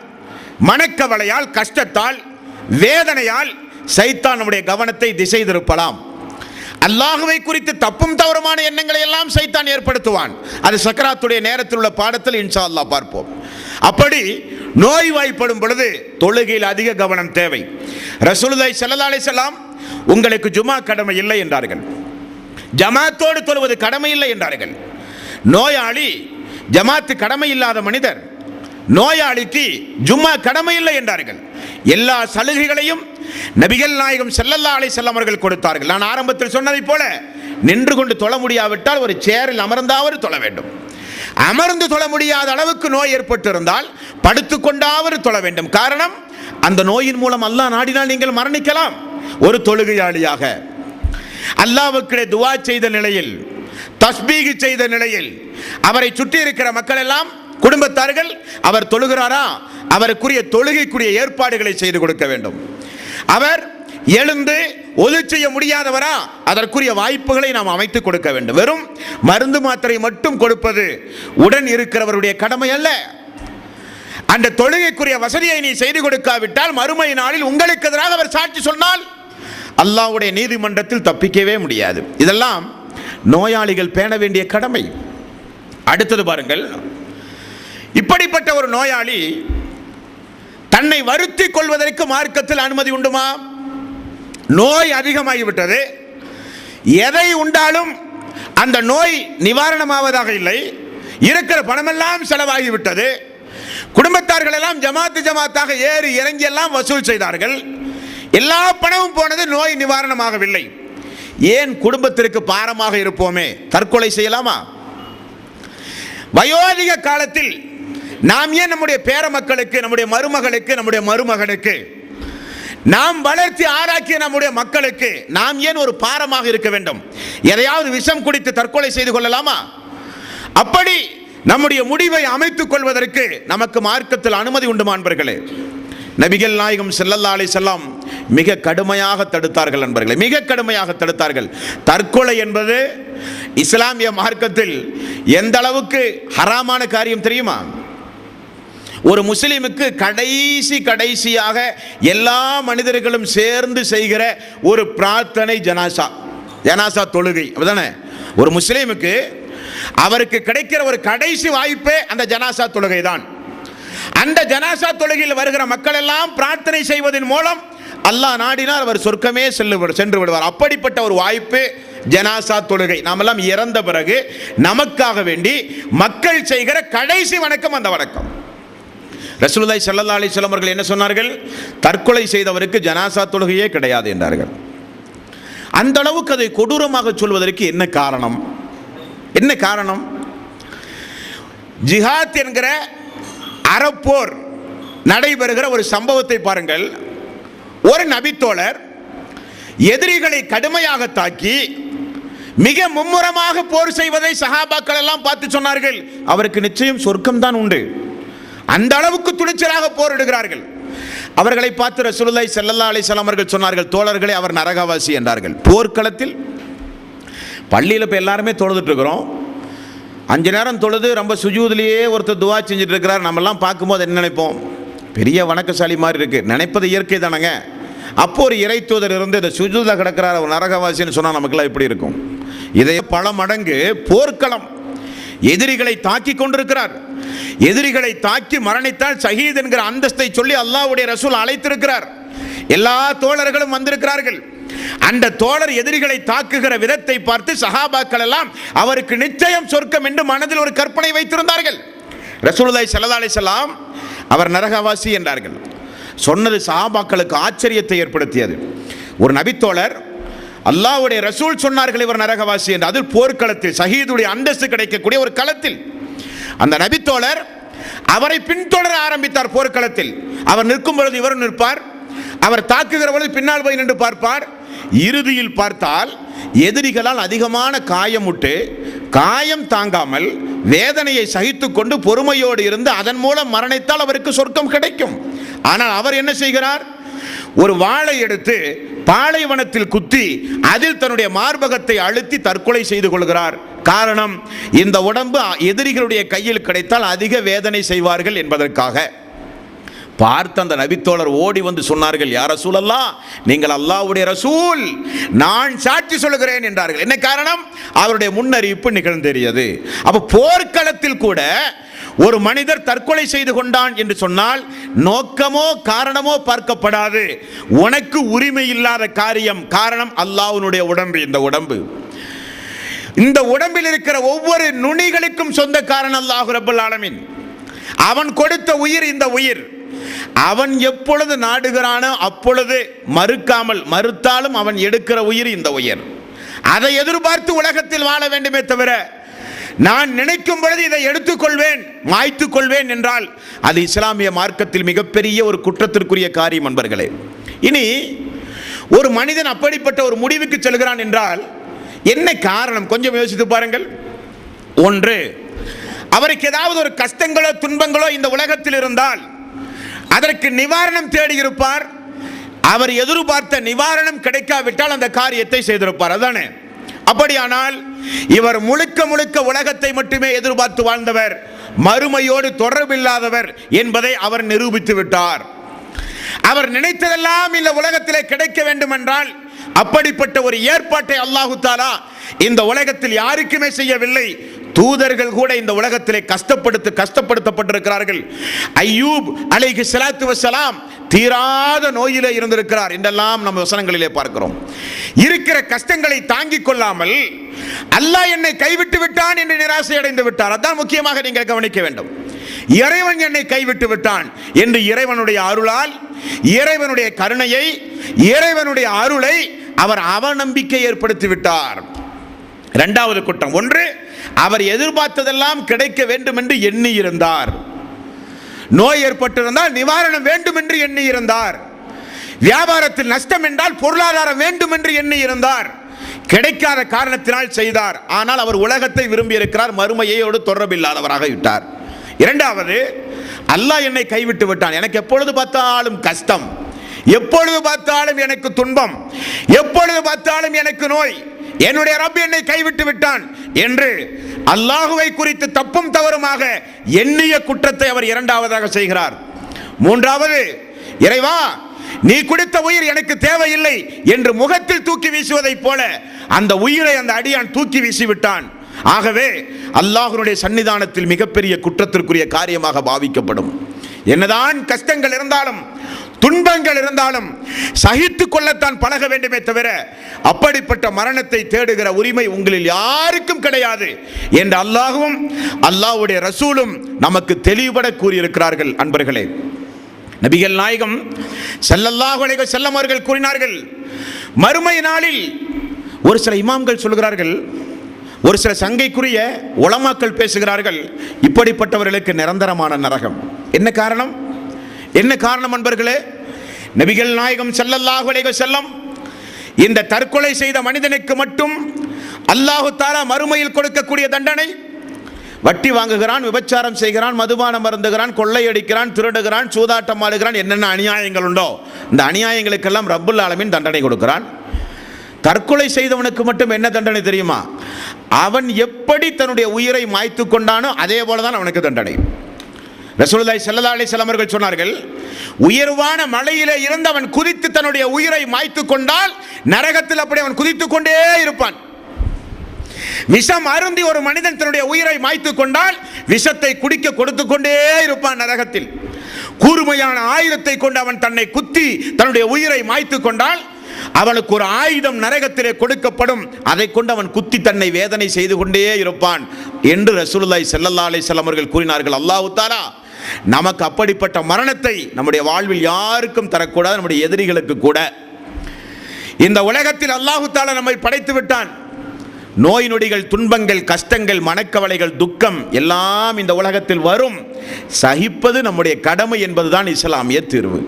மனக்கவலையால், கஷ்டத்தால், வேதனையால் சைத்தான் நம்முடைய கவனத்தை திசை திருப்பலாம். அல்லாஹுவை குறித்து தப்பும் தவறுமான எண்ணங்களை எல்லாம் சைத்தான் ஏற்படுத்துவான். அது சக்கராத்துடைய நேரத்தில் உள்ள பாடத்தில் இன்ஷா அல்லாஹ் பார்ப்போம். அப்படி நோய்வாய்ப்படும் பொழுது தொழுகையில் அதிக கவனம் தேவை. ரசூலுல்லாஹி ஸல்லல்லாஹு அலைஹி வஸல்லம் உங்களுக்கு ஜுமா கடமை இல்லை என்றார்கள், ஜமாத்தோடு தொழுவது கடமை இல்லை என்றார்கள். நோயாளி ஜமாத்து கடமை இல்லாத மனிதர், நோயாளிக்கு ஜும்மா கடமை இல்லை என்றார்கள். எல்லா சலுகைகளையும் நபிகள் நாயகம் ஸல்லல்லாஹு அலைஹி வஸல்லம் அவர்கள் கொடுத்தார்கள். நான் ஆரம்பத்தில் சொன்னதை போல நின்று கொண்டு தொழ முடியாவிட்டால் ஒரு சேரில் அமர்ந்தாவது தொழ வேண்டும். அமர்ந்து தொழ முடியாத அளவுக்கு நோய் ஏற்பட்டிருந்தால் படுத்துக்கொண்டாவது தொழ வேண்டும். காரணம், அந்த நோயின் மூலம் அல்லாஹ் நாடினால் நீங்கள் மரணிக்கலாம். ஒரு தொழுகையாளியாக அல்லாஹ்வுக்கு துஆ செய்த நிலையில், தஸ்பீஹ் செய்த நிலையில், அவரை சுற்றி இருக்கிற மக்கள் எல்லாம் குடும்பத்தார்கள் அவர் தொழுகிறாரா, அவருக்குரிய தொழுகைக்குரிய ஏற்பாடுகளை செய்து கொடுக்க வேண்டும். அவர் எழுந்து ஒது செய்ய முடியாதவரா, அதற்குரிய வாய்ப்புகளை நாம் அமைத்து கொடுக்க வேண்டும். வெறும் மருந்து மாத்திரை மட்டும் கொடுப்பது உடன் இருக்கிறவருடைய கடமை அல்ல. அந்த தொழுகைக்குரிய வசதியை நீ செய்து கொடுக்காவிட்டால் மறுமை நாளில் உங்களுக்கு எதிராக அவர் சாட்சி சொன்னால் அல்லாஹ்வுடைய நீதிமன்றத்தில் தப்பிக்கவே முடியாது. இதெல்லாம் நோயாளிகள் பேண வேண்டிய கடமை. அடுத்தது பாருங்கள், இப்படிப்பட்ட ஒரு நோயாளி தன்னை வருத்திக் கொள்வதற்கு மார்க்கத்தில் அனுமதி உண்டுமா? நோய் அதிகமாகிவிட்டது, எதை உண்டாலும் அந்த நோய் நிவாரணமாவதாக இல்லை, இருக்கிற பணமெல்லாம் செலவாகிவிட்டது, குடும்பத்தார்கள் எல்லாம் ஜமாத்தாக ஏறி இறங்கி எல்லாம் வசூல் செய்தார்கள், எல்லா பணமும் போனது, நோய் நிவாரணமாகவில்லை. ஏன் குடும்பத்திற்கு பாரமாக இருப்போமே, தற்கொலை செய்யலாமா? வயோதிக காலத்தில் நாம் ஏன் நம்முடைய பேர மக்களுக்கு, நம்முடைய மருமகளுக்கு, நம்முடைய மருமகனுக்கு, நாம் வளர்த்தி ஆராக்கிய நம்முடைய மக்களுக்கு நாம் ஏன் ஒரு பாரமாக இருக்க வேண்டும்? எதையாவது விஷம் குடித்து தற்கொலை செய்து கொள்ளலாமா? அப்படி நம்முடைய முடிவை அமைத்துக் கொள்வதற்கு நமக்கு மார்க்கத்தில் அனுமதி உண்டு அன்பர்களே. நபிகள் நாயகம் ஸல்லல்லாஹு அலைஹி வஸல்லம் மிக கடுமையாக தடுத்தார்கள் அன்பர்களே, மிக கடுமையாக தடுத்தார்கள். தற்கொலை என்பது இஸ்லாமிய மார்க்கத்தில் எந்த அளவுக்கு ஹராமான காரியம் தெரியுமா? ஒரு முஸ்லிமுக்கு கடைசியாக எல்லா மனிதர்களும் சேர்ந்து செய்கிற ஒரு பிரார்த்தனை ஜனாசா தொழுகை. அப்படிதானே? ஒரு முஸ்லிமுக்கு அவருக்கு கிடைக்கிற ஒரு கடைசி வாய்ப்பே அந்த ஜனாசா தொழுகை தான். அந்த ஜனாசா தொழுகையில் வருகிற மக்கள் எல்லாம் பிரார்த்தனை செய்வதன் மூலம் அல்லாஹ் நாடினார் அவர் சொர்க்கமே சென்று விடுவார். அப்படிப்பட்ட ஒரு வாய்ப்பு ஜனாசா தொழுகை. நாமெல்லாம் இறந்த பிறகு நமக்காக வேண்டி மக்கள் செய்கிற கடைசி வணக்கம் அந்த வணக்கம். ரசூலுல்லாஹி ஸல்லல்லாஹு அலைஹி வஸல்லம் அவர்கள் என்ன சொன்னார்கள்? தற்கொலை செய்தவருக்கு ஜனாசா தொழுகையே கிடையாது என்றார்கள். அந்த அளவுக்கு அதை கொடூரமாக சொல்வதற்கு என்ன காரணம்? என்ன காரணம்? ஜிஹாத் என்கிற அறப்போர் நடைபெறுகிற ஒரு சம்பவத்தை பாருங்கள். ஒரு நபித்தோழர் எதிரிகளை கடுமையாக தாக்கி மிக மும்முரமாக போர் செய்வதை சஹாபாக்கள் எல்லாம் பார்த்து சொன்னார்கள், அவருக்கு நிச்சயம் சொர்க்கம் தான் உண்டு. அந்த அளவுக்கு துணிச்சலாக போரிடுகிறார்கள். அவர்களை பார்த்து ரசூலுல்லாஹி ஸல்லல்லாஹு அலைஹி வஸல்லம் அவர்கள் சொன்னார்கள், தோழர்களே அவர் நரகவாசி என்றார்கள். போர்க்களத்தில் பள்ளியில் இப்போ எல்லாருமே தொழுதுட்டு இருக்கிறோம். 5 நேரம் தொழுது ரொம்ப சுஜூதிலேயே ஒருத்தர் துவா செஞ்சுட்டு இருக்கிறார். நம்மெல்லாம் பார்க்கும்போது என்ன நினைப்போம்? பெரிய வணக்கசாலி மாதிரி இருக்கு. நினைப்பது இயற்கை தானங்க. அப்போ ஒரு இறை தூதர் இருந்து இந்த சுஜூதில் கிடக்கிறார் அவர் நரகவாசின்னு சொன்னால் நமக்குலாம் எப்படி இருக்கும்? இதை பல மடங்கு போர்க்களம், எதிரிகளை தாக்கி கொண்டிருக்கிறார். எதிரிகளை தாக்கி மரணித்தால் ஷஹீத் என்கிற அந்தஸ்தை சொல்லி அல்லாஹ்வுடைய ரசூல் அழைத்திருக்கிறார். எல்லா தோழர்களும் வந்திருக்கிறார்கள். அந்த தோழர் எதிரிகளை தாக்குகிற விதத்தை பார்த்து சஹாபாக்கள் எல்லாம் அவருக்கு நிச்சயம் சொர்க்கம் என்று மனதில் ஒரு கற்பனை வைத்திருந்தார்கள். ரசூலுல்லாஹி ஸல்லல்லாஹு அலைஹி வஸல்லம் அவர் நரகவாசி என்றார்கள். சொன்னது சஹாபாக்களுக்கு ஆச்சரியத்தை ஏற்படுத்தியது. ஒரு நபித்தோழர் அல்லாஹ்வுடைய ரசூல் சொன்னார்கள் இவர் நரகவாசி என்று. அதில் போர்க்களத்தில் ஷஹீதுடைய அந்தஸ்து கிடைக்கக்கூடிய ஒரு களத்தில் அந்த நபித்தோழர் அவரை பின்தொடர ஆரம்பித்தார். போர்க்களத்தில் அவர் நிற்கும் பொழுது இவரும் நிற்பார், அவர் தாக்குகிற பொழுது பின்னால் போய் நின்று பார்ப்பார். இறுதியில் பார்த்தால் எதிரிகளால் அதிகமான காயமுட்டு காயம் தாங்காமல் வேதனையை சகித்துக் கொண்டு பொறுமையோடு இருந்து அதன் மூலம் மரணித்தால் அவருக்கு சொர்க்கம் கிடைக்கும். ஆனால் அவர் என்ன செய்கிறார்? ஒரு வாளை எடுத்து பாலைவனத்தில் குத்தி அதில் தன்னுடைய மார்பகத்தை அழுத்தி தற்கொலை செய்து கொள்கிறார். காரணம், இந்த உடம்பு எதிரிகளுடைய கையில் கிடைத்தால் அதிக வேதனை செய்வார்கள் என்பதற்காக. பார்த்து அந்த நபித்தோழர் ஓடி வந்து சொன்னார்கள், யா ரசூலல்லாஹ், நீங்கள் அல்லாஹ்வுடைய ரசூல், நான் சாட்சி சொல்கிறேன் என்றார்கள். என்ன காரணம்? அவருடைய முன்னறிவிப்பு நிகழ்ந்தேறியது. அப்ப போர்க்களத்தில் கூட ஒரு மனிதர் தற்கொலை செய்து கொண்டான் என்று சொன்னால் நோக்கமோ காரணமோ பார்க்கப்படாது. உனக்கு உரிமை இல்லாத காரியம். காரணம், அல்லாஹ்வுடைய உடம்பு. இந்த உடம்பில் இருக்கிற ஒவ்வொரு நுனிகளுக்கும் சொந்தக்காரன் அல்லாஹ் ரப்பல் ஆலமீன். அவன் கொடுத்த உயிர் இந்த உயிர். அவன் எப்பொழுது நாடுகிறானோ அப்பொழுது மறுத்தாலும் அவன் எடுக்கிற உயிர் இந்த உயிர். அதை எதிர்பார்த்து உலகத்தில் வாழ வேண்டுமே தவிர நான் நினைக்கும் பொழுது இதை எடுத்துக்கொள்வேன், மாய்த்துக் கொள்வேன் என்றால் அது இஸ்லாமிய மார்க்கத்தில் மிகப்பெரிய ஒரு குற்றத்திற்குரிய காரியம் நண்பர்களே. இனி ஒரு மனிதன் அப்படிப்பட்ட ஒரு முடிவுக்கு செல்கிறான் என்றால் என்ன காரணம்? கொஞ்சம் யோசித்து பாருங்கள். ஒன்று, அவருக்கு ஏதாவது ஒரு கஷ்டங்களோ துன்பங்களோ இந்த உலகத்தில் இருந்தால் அதற்கு நிவாரணம் தேடி இருப்பார். அவர் எதிர்பார்த்த நிவாரணம் கிடைக்காவிட்டால் அந்த காரியத்தை செய்திருப்பார். அதானே? அப்படியானால் இவர் முழுக்க உலகத்தை மட்டுமே எதிர்பார்த்து வாழ்ந்தவர், மறுமையோடு தொடர்பில்லாதவர் என்பதை அவர் நிரூபித்து விட்டார். அவர் நினைத்ததெல்லாம் இந்த உலகத்திலே கிடைக்க வேண்டும் என்றால் அப்படிப்பட்ட ஒரு ஏற்பாட்டை அல்லாஹு தஆலா இந்த உலகத்தில் யாருக்குமே செய்யவில்லை. தூதர்கள் கூட இந்த உலகத்திலே கஷ்டப்படுத்தப்பட்டிருக்கிறார்கள். அய்யூப் அலைஹி ஸலாத்து வஸ்ஸலாம் தீராத நோயிலே இருந்திருக்கிறார் என்றெல்லாம் நம்ம வசனங்களிலே பார்க்கிறோம். இருக்கிற கஷ்டங்களை தாங்கிக் கொள்ளாமல் அல்லாஹ் என்னை கைவிட்டு விட்டான் என்று நிராசை அடைந்து விட்டார். அதான் முக்கியமாக நீங்கள் கவனிக்க வேண்டும். இறைவன் என்னை கைவிட்டு விட்டான் என்று இறைவனுடைய அருளால், இறைவனுடைய கருணையை, இறைவனுடைய அருளை அவர் அவநம்பிக்கை ஏற்படுத்தி விட்டார். இரண்டாவது குற்றம், ஒன்று அவர் எதிர்பார்த்ததெல்லாம் கிடைக்க வேண்டும் என்று எண்ணி இருந்தார். நோய் ஏற்பட்டிருந்தால் நிவாரணம் வேண்டும் என்று எண்ணி இருந்தார். வியாபாரத்தில் நஷ்டம் என்றால் பொருளாதாரம் வேண்டும் என்று எண்ணி இருந்தார். கிடைக்காத காரணத்தினால் செய்தார். ஆனால் அவர் உலகத்தை விரும்பி இருக்கிறார், மறுமையோடு தொடர்பில்லாதவராக விட்டார். இரண்டாவது, அல்லாஹ் என்னை கைவிட்டு விட்டான், எனக்கு எப்பொழுது பார்த்தாலும் கஷ்டம், எப்பொழுது பார்த்தாலும் எனக்கு துன்பம், எப்பொழுது பார்த்தாலும் எனக்கு நோய், என்னுடைய ரப் என்னை கைவிட்டு விட்டான் என்று அல்லாஹுவை குறித்து தப்பும் தவறுமாக எண்ணிய குற்றத்தை அவர் இரண்டாவதாக செய்கிறார். மூன்றாவது, இறைவா நீ கொடுத்த உயிர் எனக்கு தேவையில்லை என்று முகத்தில் தூக்கி வீசுவதைப் போல அந்த உயிரை அந்த அடியான் தூக்கி வீசிவிட்டான். ஆகவே அல்லாஹ்வுடைய சன்னிதானத்தில் மிகப்பெரிய குற்றத்திற்குரிய காரியமாக பாவிக்கப்படும். என்னதான் கஷ்டங்கள் இருந்தாலும் துன்பங்கள் இருந்தாலும் சகித்துக் கொள்ளத்தான் பழக வேண்டுமே தவிர அப்படிப்பட்ட மரணத்தை தேடுகிற உரிமை உங்களில் யாருக்கும் கிடையாது என்று அல்லாஹ்வும் அல்லாஹ்வுடைய ரசூலும் நமக்கு தெளிவுபட கூறியிருக்கிறார்கள். அன்பர்களே, நபிகள் நாயகம் ஸல்லல்லாஹு அலைஹி வஸல்லம் அவர்கள் கூறினார்கள், மறுமை நாளில் ஒரு சில இமாம்கள் சொல்கிறார்கள், ஒரு சில சங்கைக்குரிய உலமாக்கள் பேசுகிறார்கள், இப்படிப்பட்டவர்களுக்கு நிரந்தரமான நரகம். என்ன காரணம்? என்ன காரணம் அன்பர்களே? நபிகள் நாயகம் ஸல்லல்லாஹு அலைஹி வஸல்லம் இந்த தற்கொலை செய்த மனிதனுக்கு மட்டும் அல்லாஹ் தஆலா மறுமையில் கொடுக்கக்கூடிய தண்டனை, வட்டி வாங்குகிறான், விபச்சாரம் செய்கிறான், மதுபானம் அருந்துகிறான், கொள்ளையடிக்கிறான், திருடுகிறான், சூதாட்டம் ஆடுகிறான், என்னென்ன அநியாயங்கள் உண்டோ இந்த அநியாயங்களுக்கெல்லாம் ரப்புல் ஆலமீன் தண்டனை கொடுக்கிறான். தற்கொலை செய்தவனுக்கு மட்டும் என்ன தண்டனை தெரியுமா? அவன் எப்படி தன்னுடைய உயிரை மாய்த்து கொண்டானோ அதே போலதான் அவனுக்கு தண்டனை. ரசூலுல்லாஹி ஸல்லல்லாஹு அலைஹி வஸல்லம் அவர்கள் சொன்னார்கள், உயர்வான மலையிலே இருந்து அவன் குதித்து தன்னுடைய உயிரை மாய்த்து கொண்டால் நரகத்தில் அப்படி அவன் குதித்துக் கொண்டே இருப்பான். விஷம் அருந்தி ஒரு மனிதன் தன்னுடைய உயிரை மாய்த்து கொண்டால் விஷத்தை குடிக்க கொடுத்து கொண்டே இருப்பான் நரகத்தில். கூர்மையான ஆயுதத்தை கொண்டு அவன் தன்னை குத்தி தன்னுடைய உயிரை மாய்த்து கொண்டால் அவனுக்கு ஒரு ஆயுதம் நரகத்திலே கொடுக்கப்படும், அதை கொண்டு அவன் குத்தி தன்னை வேதனை செய்து கொண்டே இருப்பான் என்று ரசூலுல்லாஹி ஸல்லல்லாஹு அலைஹி வஸல்லம் அவர்கள் கூறினார்கள். அல்லாஹ் தஆலா நமக்கு அப்படிப்பட்ட மரணத்தை நம்முடைய வாழ்வில் யாருக்கும் தரக்கூடாது, நம்முடைய எதிரிகளுக்கு கூட. இந்த உலகத்தில் அல்லாஹ் தஆலா நம்மை படைத்து விட்டான். நோய் நொடிகள், துன்பங்கள், கஷ்டங்கள், மனக்கவலைகள், துக்கம் எல்லாம் இந்த உலகத்தில் வரும். சகிப்பது நம்முடைய கடமை என்பதுதான் இஸ்லாமிய தீர்வு.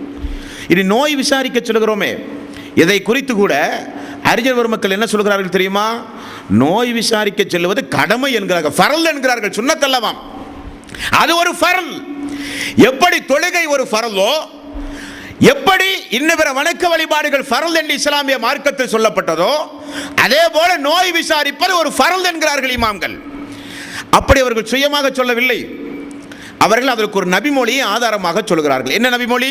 இனி நோய் விசாரிக்க சொல்கிறோமே, இதை குறித்து கூட அறிஞர் பெருமக்கள் என்ன சொல்கிறார்கள் தெரியுமா? நோய் விசாரிக்க செல்வது கடமை என்கிறார்கள், ஃபர்ல் என்கிறார்கள், சுன்னத்தல்லவாம். அது ஒரு ஃபர்ல். எப்படி தொழுகை ஒரு ஃபர்லோ, எப்படி இன்ன பிற வணக்க வழிபாடுகள் ஃபர்ல் என்று இஸ்லாமிய மார்க்கத்தில் சொல்லப்பட்டதோ அதே போல நோய் விசாரிப்பது ஒரு ஃபர்ல் என்கிறார்கள் இமாம்கள். அப்படி அவர்கள் சுயமாக சொல்லவில்லை, அவர்கள் அதற்கு ஒரு நபிமொழியை ஆதாரமாக சொல்கிறார்கள். என்ன நபிமொழி?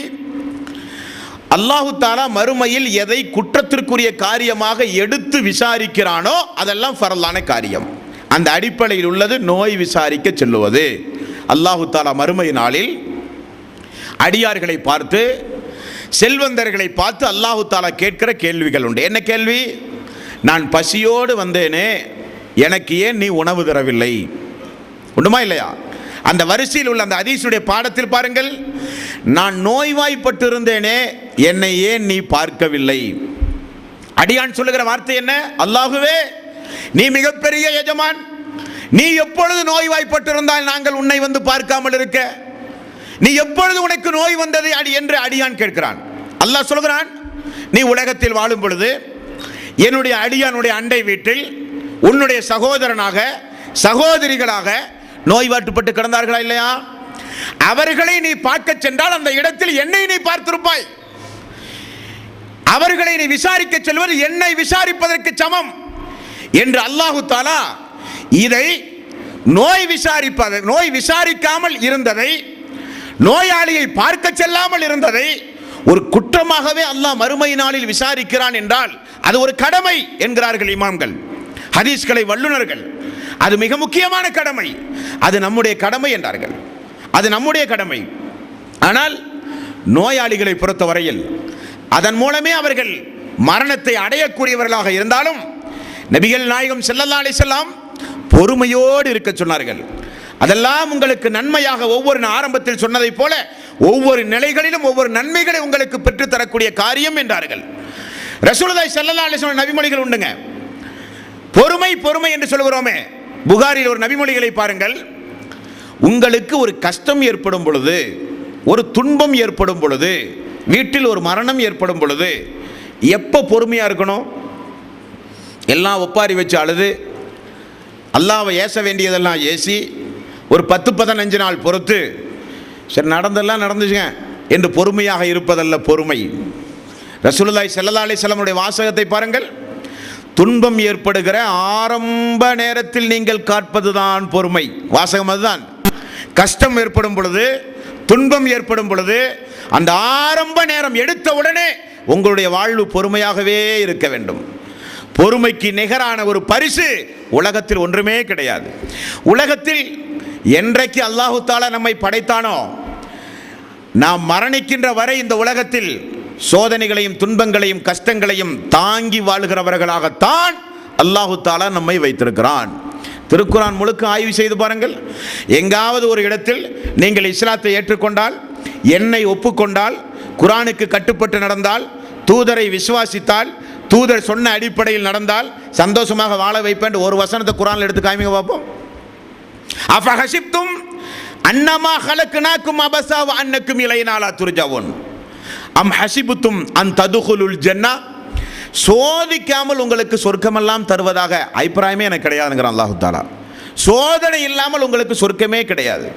அல்லாஹு தஆலா மறுமையில் எதை குற்றத்திற்குரிய காரியமாக எடுத்து விசாரிக்கிறானோ அதெல்லாம் ஃபர்லான காரியம். அந்த அடிப்படையில் உள்ளது நோய் விசாரிக்க செல்லுவது. அல்லாஹு தஆலா மறுமை நாளில் அடியார்களை பார்த்து, செல்வந்தர்களை பார்த்து அல்லாஹு தஆலா கேட்கிற கேள்விகள் உண்டு. என்ன கேள்வி? நான் பசியோடு வந்தேனே, எனக்கு ஏன் நீ உணவு தரவில்லை? உண்டுமா இல்லையா? அந்த வரிசையில் உள்ள அந்த ஹதீஸுடைய பாடத்தில் பாருங்கள், நான் நோய்வாய்ப்பட்டு இருந்தேனே, என்னை ஏன் நீ பார்க்கவில்லை? அடியான் சொல்லுகிற வார்த்தை என்ன? அல்லாஹுவே, நீ மிகப்பெரிய எஜமான், நீ எப்பொழுது நோய்வாய்ப்பட்டிருந்தால் நாங்கள் உன்னை வந்து பார்க்காமல் இருக்க? நீ எப்பொழுது உனக்கு நோய் வந்தது அடி என்று அடியான் கேட்கிறான். அல்லாஹ் சொல்கிறான், நீ உலகத்தில் வாழும் பொழுது என்னுடைய அடியானுடைய அண்டை வீட்டில் உன்னுடைய சகோதரனாக சகோதரிகளாக நோய்வாட்டுப்பட்டு கிடந்தார்களா இல்லையா? அவர்களை நீ பார்க்க சென்றால் அந்த இடத்தில் என்னை நீ பார்த்திருப்பாய். அவர்களை நீ விசாரிக்க செல்வது என்னை விசாரிப்பதற்கு சமம் என்று அல்லாஹு தஆலா இதை நோய் விசாரிக்காமல் இருந்ததை, நோயாளியை பார்க்க செல்லாமல் இருந்ததை ஒரு குற்றமாகவே அல்லாஹ் மறுமை நாளில் விசாரிக்கிறான் என்றால் அது ஒரு கடமை என்கிறார்கள் இமாம்கள், ஹதீஸ்களை வல்லுநர்கள். அது மிக முக்கியமான கடமை, அது நம்முடைய கடமை என்றார்கள். அது நம்முடைய கடமை. ஆனால் நோயாளிகளை பொறுத்தவரையில் அதன் மூலமே அவர்கள் மரணத்தை அடையக்கூடியவர்களாக இருந்தாலும் நபிகள் நாயகம் ஸல்லல்லாஹு அலைஹி வஸல்லம் பொறுமையோடு இருக்க சொன்னார்கள். அதெல்லாம் உங்களுக்கு நன்மையாக, ஒவ்வொரு ஆரம்பத்தில் சொன்னதை போல ஒவ்வொரு நிலைகளிலும் ஒவ்வொரு நன்மைகளை உங்களுக்கு பெற்றுத்தரக்கூடிய காரியம் என்றார்கள். ரசூலுல்லாஹி ஸல்லல்லாஹு அலைஹி வஸல்லம் நபிமொழிகள் உண்டுங்க. பொறுமை பொறுமை என்று சொல்கிறோமே, புகாரில் ஒரு நபிமொழிகளை பாருங்கள். உங்களுக்கு ஒரு கஷ்டம் ஏற்படும் பொழுது, ஒரு துன்பம் ஏற்படும் பொழுது, வீட்டில் ஒரு மரணம் ஏற்படும் பொழுது எப்போ பொறுமையாக இருக்கணும்? எல்லாம் ஒப்பாரி வச்சு அழுது அல்லாஹ்வை ஏச வேண்டியதெல்லாம் ஏசி ஒரு 10-15 நாள் பொறுத்து சரி நடந்தெல்லாம் நடந்துச்சுங்க என்று பொறுமையாக இருப்பதல்ல பொறுமை. ரசூலுல்லாஹி ஸல்லல்லாஹு அலைஹி வஸல்லமுடைய வாசகத்தை பாருங்கள். துன்பம் ஏற்படுகிற ஆரம்ப நேரத்தில் நீங்கள் காட்பதுதான் பொறுமை. வாசகம் அதுதான். கஷ்டம் ஏற்படும் பொழுது, துன்பம் ஏற்படும் பொழுது, அந்த ஆரம்ப நேரம் எடுத்த உடனே உங்களுடைய வாழ்வு பொறுமையாகவே இருக்க வேண்டும். பொறுமைக்கு நிகரான ஒரு பரிசு உலகத்தில் ஒன்றுமே கிடையாது. உலகத்தில் என்றைக்கு அல்லாஹு தஆலா நம்மை படைத்தானோ, நாம் மரணிக்கின்ற வரை இந்த உலகத்தில் சோதனைகளையும் துன்பங்களையும் கஷ்டங்களையும் தாங்கி வாழ்கிறவர்களாகத்தான் அல்லாஹு தஆலா நம்மை வைத்திருக்கிறான். திருக்குர்ஆன் முழுக்க ஆய்வு செய்து பாருங்கள். எங்காவது ஒரு இடத்தில் நீங்கள் இஸ்லாத்தை ஏற்றுக்கொண்டால், என்னை ஒப்புக்கொண்டால், குர்ஆனுக்கு கட்டுப்பட்டு நடந்தால், தூதரை விசுவாசித்தால், தூதர் சொன்ன அடிப்படையில் நடந்தால் சந்தோஷமாக வாழ வைப்பேன் ஒரு வசனத்தை குர்ஆனில் எடுத்து காமிங்க பார்ப்போம். அஃபஹசிப்தும் அன்னமா ஹலக்னாக்கும் அபஸா வ அன்னக்கும் இலைனா லா துர்ஜவுன் அம் ஹசிபுத்தும் அன் ததுகுலுல் ஜன்னா. சோதிக்காமல் உங்களுக்கு சொர்க்கமெல்லாம் தருவதாக அபிப்பிராயமே எனக்கு கிடையாதுங்கிறான் அல்லாஹு தஆலா. சோதனை இல்லாமல் உங்களுக்கு சொர்க்கமே கிடையாது.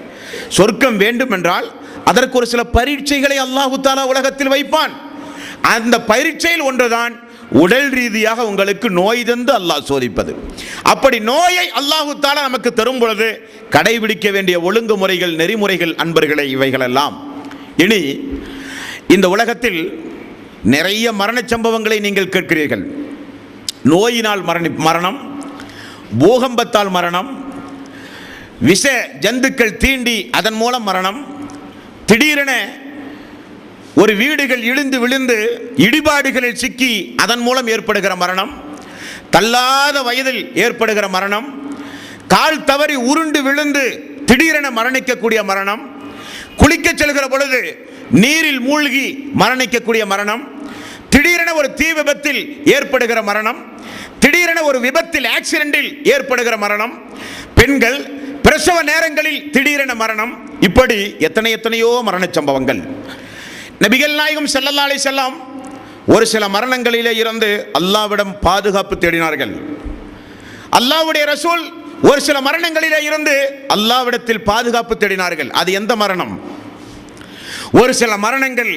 சொர்க்கம் வேண்டும் என்றால் அதற்கு ஒரு சில பரீட்சைகளை அல்லாஹு தஆலா உலகத்தில் வைப்பான். அந்த பரீட்சையில் ஒன்றுதான் உடல் ரீதியாக உங்களுக்கு நோய் தந்து அல்லாஹ் சோதிப்பது. அப்படி நோயை அல்லாஹு தஆலா நமக்கு தரும் பொழுது கடைபிடிக்க வேண்டிய ஒழுங்குமுறைகள், நெறிமுறைகள் அன்பர்களே இவைகளெல்லாம். இனி இந்த உலகத்தில் நிறைய மரண சம்பவங்களை நீங்கள் கேட்கிறீர்கள். நோயினால் மரணம், பூகம்பத்தால் மரணம், விஷ ஜந்துக்கள் தீண்டி அதன் மூலம் மரணம், திடீரென ஒரு வீடுகள் இடிந்து விழுந்து இடிபாடுகளில் சிக்கி அதன் மூலம் ஏற்படுகிற மரணம், தள்ளாத வயதில் ஏற்படுகிற மரணம், கால் தவறி உருண்டு விழுந்து திடீரென மரணிக்கக்கூடிய மரணம், குளிக்க செல்கிற பொழுது நீரில் மூழ்கி மரணிக்கக்கூடிய மரணம், திடீரென ஒரு தீ விபத்தில் ஏற்படுகிற மரணம், திடீரென ஒரு விபத்தில் ஆக்சிடென்டில் ஏற்படுகிற மரணம், பெண்கள் பிரசவ நேரங்களில் திடீரென மரணம், இப்படி எத்தனையோ மரண சம்பவங்கள். நபிகள் நாயகம் ஸல்லல்லாஹு அலைஹி வஸல்லம் ஒரு சில மரணங்களிலே இருந்து அல்லாஹ்விடம் பாதுகாப்பு தேடினார்கள். அல்லாஹ்வுடைய ரசூல் ஒரு சில மரணங்களிலே இருந்து அல்லாஹ்விடத்தில் பாதுகாப்பு தேடினார்கள். அது எந்த மரணம்? ஒரு சில மரணங்கள்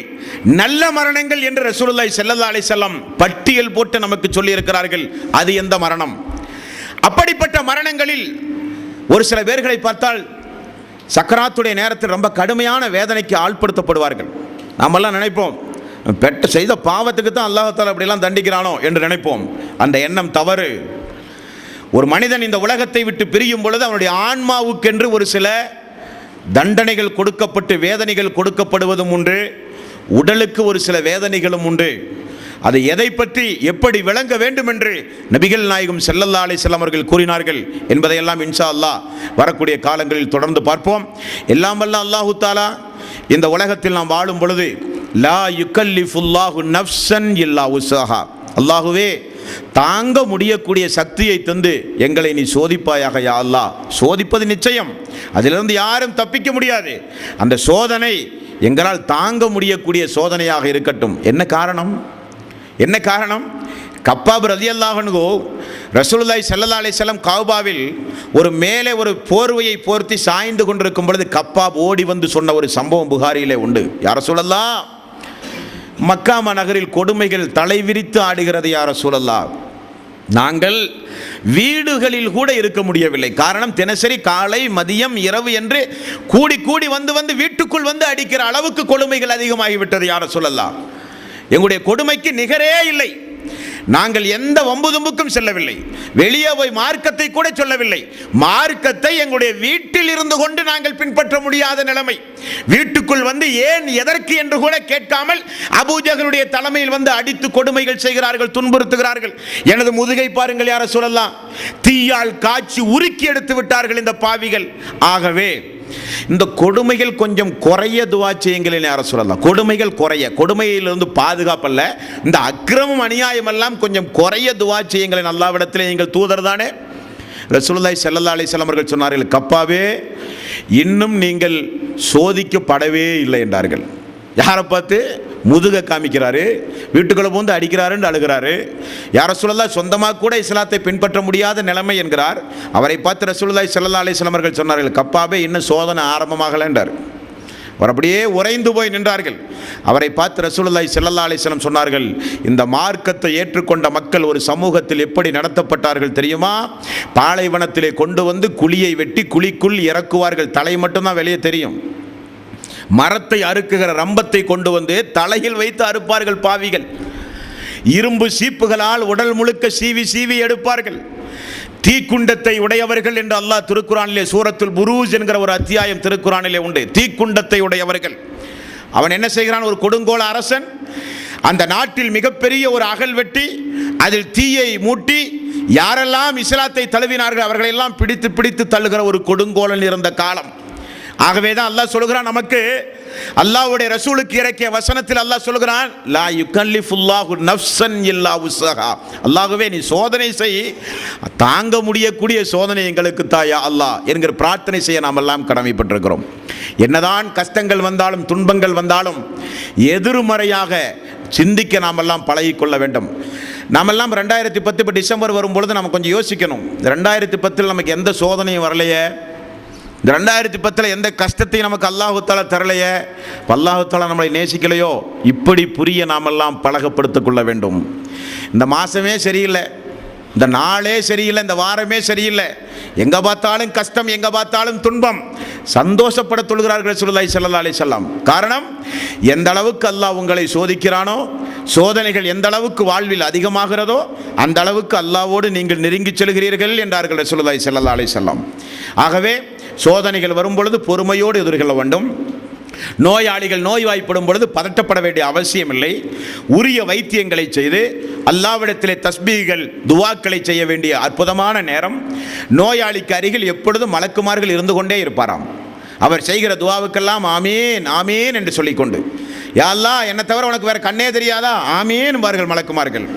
நல்ல மரணங்கள் என்று ரசூலுல்லாஹி ஸல்லல்லாஹு அலைஹி வஸல்லம் பட்டியல் போட்டு நமக்கு சொல்லி இருக்கிறார்கள். அது எந்த மரணம்? அப்படிப்பட்ட மரணங்களில் ஒரு சில பேர்களை பார்த்தால் சக்கராத்துடைய நேரத்தில் ரொம்ப கடுமையான வேதனைக்கு ஆள்படுத்தப்படுவார்கள். நாமெல்லாம் நினைப்போம், பெற்ற செய்த பாவத்துக்கு தான் அல்லாஹ் தஆலா அப்படிலாம் தண்டிக்கிறானோ என்று நினைப்போம். அந்த எண்ணம் தவறு. ஒரு மனிதன் இந்த உலகத்தை விட்டு பிரியும் பொழுது அவனுடைய ஆன்மாவுக்கென்று ஒரு சில தண்டனைகள் கொடுக்கப்பட்டு வேதனைகள் கொடுக்கப்படுவதும் உண்டு, உடலுக்கு ஒரு சில வேதனைகளும் உண்டு. அது எதை பற்றி எப்படி விளங்க வேண்டும் என்று நபிகள் நாயகம் ஸல்லல்லாஹு அலைஹி வஸல்லம் அவர்கள் கூறினார்கள் என்பதையெல்லாம் இன்ஷா அல்லாஹ் வரக்கூடிய காலங்களில் தொடர்ந்து பார்ப்போம். எல்லாம் வல்ல அல்லாஹு தஆலா இந்த உலகத்தில் நாம் வாழும் பொழுது லா யுகல்லிஃபுல்லாஹு நஃப்ஸன் இல்லா உஸ்ஸாஹா, அல்லாஹுவே தாங்க முடியக்கூடிய சக்தியை தந்து எங்களை நீ சோதிப்பாயாக யா அல்லாஹ். சோதிப்பது நிச்சயம், அதிலிருந்து யாரும் தப்பிக்க முடியாது. அந்த சோதனை எங்களால் தாங்க முடியக்கூடிய சோதனையாக இருக்கட்டும். என்ன காரணம்? என்ன காரணம்? கப்பாப் ரலியல்லாஹு அன்ஹு ரசூலுல்லாஹி ஸல்லல்லாஹு அலைஹி வஸல்லம் கஅபாவில் ஒரு மேலே ஒரு போர்வையை போர்த்தி சாய்ந்து கொண்டிருக்கும் பொழுது கப்பாப் ஓடி வந்து சொன்ன ஒரு சம்பவம் புகாரியிலே உண்டு. யா ரசூலல்லாஹ், மக்கா நகரில் கொடுமைகள் தலைவிரித்து ஆடுகிறது யா ரசூலல்லாஹ். நாங்கள் வீடுகளில் கூட இருக்க முடியவில்லை. காரணம், தினசரி காலை மதியம் இரவு என்று கூடி கூடி வந்து வீட்டுக்குள் வந்து அடிக்கிற அளவுக்கு கொடுமைகள் அதிகமாகிவிட்டது யா ரசூலல்லாஹ். எங்களுடைய கொடுமைக்கு நிகரே இல்லை. நாங்கள் எந்த வம்பு தும்புக்கும் செல்லவில்லை, வெளியே போய் மார்க்கத்தை கூட சொல்லவில்லை. மார்க்கத்தை எங்களுடைய வீட்டில் இருந்து கொண்டு நாங்கள் பின்பற்ற முடியாத நிலைமை. வீட்டுக்குள் வந்து ஏன் எதற்கு என்று கூட கேட்காமல் அபூஜஹலுடைய தலைமையில் வந்து அடித்து கொடுமைகள் செய்கிறார்கள், துன்புறுத்துகிறார்கள். எனது முதுகை பாருங்கள் யா ரசூலல்லாஹ், தீயால் காய்ச்சி உருக்கி எடுத்து விட்டார்கள் இந்த பாவிகள். ஆகவே இந்த கொடுமைகள் கொஞ்சம் குறைய துவா செய்யுங்களேன் யார சொல்லலாம். கொடுமைகள் குறைய, கொடுமையிலிருந்து பாதுகாப்பல்ல, இந்த அக்கிரமம் அநியாயம் எல்லாம் கொஞ்சம் குறைய துவா செய்யுங்களேன் அல்லாஹ்விடத்திலே. நீங்கள் தூதர் தானே. ரசூலுல்லாஹி ஸல்லல்லாஹு அலைஹி வஸல்லம் அவர்கள் சொன்னார்கள், கப்பாவே இன்னும் நீங்கள் சோதிக்கப்படவே இல்லை என்றார்கள். யாரை பார்த்து? முதுக காமிக்கிறாரு, வீட்டுக்குள்ள போந்து அடிக்கிறாருன்னு அழுகிறாரு. யார் ரசூலுல்லாஹ் சொந்தமாக கூட இஸ்லாத்தை பின்பற்ற முடியாத நிலைமை என்கிறார். அவரை பார்த்து ரசூலுல்லாஹி ஸல்லல்லாஹு அலைஹி வஸல்லம் அவர்கள் சொன்னார்கள், கப்பாவே இன்னும் சோதனை ஆரம்பமாகல என்றார். அவர் அப்படியே உறைந்து போய் நின்றார்கள். அவரை பார்த்து ரசூலுல்லாஹி ஸல்லல்லாஹு அலைஹி வஸல்லம் சொன்னார்கள், இந்த மார்க்கத்தை ஏற்றுக்கொண்ட மக்கள் ஒரு சமூகத்தில் எப்படி நடத்தப்பட்டார்கள் தெரியுமா? பாலைவனத்திலே கொண்டு வந்து குழியை வெட்டி குழிக்குள் இறக்குவார்கள், தலை மட்டும்தான் வெளியே தெரியும். மரத்தை அறுக்குகிற ரம்பத்தை கொண்டு வந்து தலையில் வைத்து அறுப்பார்கள் பாவிகள். இரும்பு சீப்புகளால் உடல் முழுக்க சீவி சீவி எடுப்பார்கள். தீக்குண்டத்தை உடையவர்கள் என்று அல்லாஹ் திருக்குரானிலே சூரத்துல் புரூஜ் என்கிற ஒரு அத்தியாயம் திருக்குரானிலே உண்டு. தீக்குண்டத்தை உடையவர்கள். அவன் என்ன செய்கிறான்? ஒரு கொடுங்கோல அரசன் அந்த நாட்டில் மிகப்பெரிய ஒரு அகல் வெட்டி அதில் தீயை மூட்டி யாரெல்லாம் இஸ்லாத்தை தழுவினார்கள் அவர்களெல்லாம் பிடித்து பிடித்து தள்ளுகிற ஒரு கொடுங்கோலன் இருந்த காலம். ஆகவே தான் அல்லாஹ் சொல்கிறான், நமக்கு அல்லாஹ்வுடைய ரசூலுக்கு இறக்கிய வசனத்தில் அல்லாஹ் சொல்கிறான், லா யுகல்லிஃபுல்லாஹு நஃப்ஸன் இல்லா உஸ்ஸஹா. அல்லாஹ்வே நீ சோதனை செய், தாங்க முடியக்கூடிய சோதனை எங்களுக்கு தாயா அல்லாஹ் என்கிற பிரார்த்தனை செய்ய நாம் எல்லாம் கடமைப்பட்டிருக்கிறோம். என்னதான் கஷ்டங்கள் வந்தாலும் துன்பங்கள் வந்தாலும் எதிர்மறையாக சிந்திக்க நாம் எல்லாம் பழகிக்கொள்ள வேண்டும். நாமெல்லாம் 2010 இப்போ டிசம்பர் வரும்பொழுது நம்ம கொஞ்சம் யோசிக்கணும். 2010 நமக்கு எந்த சோதனையும் வரலையே, 2010 எந்த கஷ்டத்தையும் நமக்கு அல்லாஹு தஆலா தரலையே, அல்லாஹு தஆலா நம்மளை நேசிக்கலையோ, இப்படி புரிய நாமெல்லாம் பழகப்படுத்திக் கொள்ள வேண்டும். இந்த மாதமே சரியில்லை, இந்த நாளே சரியில்லை, இந்த வாரமே சரியில்லை, எங்கே பார்த்தாலும் கஷ்டம், எங்கே பார்த்தாலும் துன்பம். சந்தோஷப்பட சொல்கிறார்கள் ரசூலுல்லாஹி ஸல்லல்லாஹு அலைஹி வஸல்லம். காரணம், எந்த அளவுக்கு அல்லாஹ் உங்களை சோதிக்கிறானோ, சோதனைகள் எந்த அளவுக்கு வாழ்வில் அதிகமாகிறதோ அந்த அளவுக்கு அல்லாஹ்வோடு நீங்கள் நெருங்கி செல்கிறீர்கள் என்றார்கள் ரசூலுல்லாஹி ஸல்லல்லாஹு அலைஹி வஸல்லம். ஆகவே சோதனைகள் வரும் பொழுது பொறுமையோடு எதிர்கொள்ள வேண்டும். நோயாளிகள் நோய்வாய்ப்படும் பொழுது பதட்டப்பட வேண்டிய அவசியம் இல்லை. உரிய வைத்தியங்களை செய்து அல்லாஹ்விடத்திலே தஸ்பீகள் துவாக்களை செய்ய வேண்டிய அற்புதமான நேரம். நோயாளிக்கு அருகில் எப்பொழுதும் மலக்குமார்கள் இருந்து கொண்டே இருப்பாராம். அவர் செய்கிற துவாவுக்கெல்லாம் ஆமீன் ஆமீன் என்று சொல்லிக்கொண்டு, யா அல்லாஹ் என்னை தவிர உனக்கு வேற கண்ணே தெரியாதா, ஆமீன் பார்கள் மலக்குமார்கள்.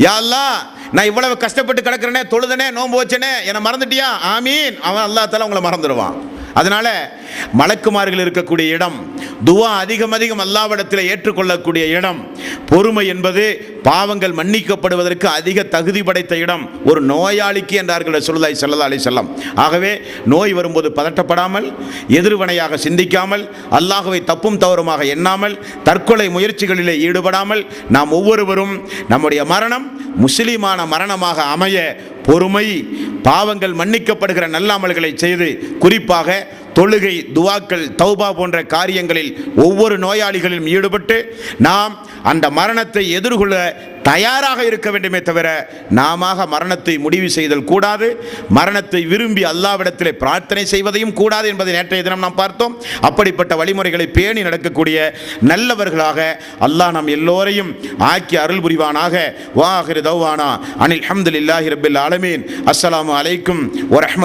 யா அல்லாஹ் நான் இவ்வளவு கஷ்டப்பட்டு கிடக்கிறேனே, தொழுதனே, நோன்பு வச்சனே, என்னை மறந்துட்டியா, ஆமீன். அவன் அல்லாஹ் தஆலா உங்களை மறந்துடுவான். அதனால மலக்குமார்கள் இருக்கக்கூடிய இடம், துவா அதிகம் அதிகம் அல்லாஹ்விடத்தில் ஏற்றுக்கொள்ளக்கூடிய இடம். பொறுமை என்பது பாவங்கள் மன்னிக்கப்படுவதற்கு அதிக தகுதி படைத்த இடம் ஒரு நோயாளிக்கு என்றார்கள் ரசூலுல்லாஹி ஸல்லல்லாஹு அலைஹி வஸல்லம். ஆகவே நோய் வரும்போது பதட்டப்படாமல், எதிர்வினையாக சிந்திக்காமல், அல்லாஹ்வை தப்பும் தவறுமாக எண்ணாமல், தற்கொலை முயற்சிகளிலே ஈடுபடாமல் நாம் ஒவ்வொருவரும் நம்முடைய மரணம் முஸ்லிமான மரணமாக அமைய பொறுமை, பாவங்கள் மன்னிக்கப்படுகிற நல்ல அமல்களை செய்து, குறிப்பாக தொழுகை, துவாக்கள், தௌபா போன்ற காரியங்களில் ஒவ்வொரு நோயாளிகளிலும் ஈடுபட்டு நாம் அந்த மரணத்தை எதிர்கொள்ள தயாராக இருக்க வேண்டுமே தவிர நாம மரணத்தை முடிவு செய்தல் கூடாது. மரணத்தை விரும்பி அல்லாஹ்விடத்திலே பிரார்த்தனை செய்வதையும் கூடாது என்பதை நேற்றைய தினம் நாம் பார்த்தோம். அப்படிப்பட்ட வழிமுறைகளை பேணி நடக்கக்கூடிய நல்லவர்களாக அல்லாஹ் நம் எல்லோரையும் ஆக்கி அருள் புரிவானாக. வாஹிரு தௌவானா அனில் ஹம்துலில்லாஹி ரப்பில் ஆலமீன். அஸ்ஸலாமு அலைக்கும் வரஹ்மத்துல்லாஹி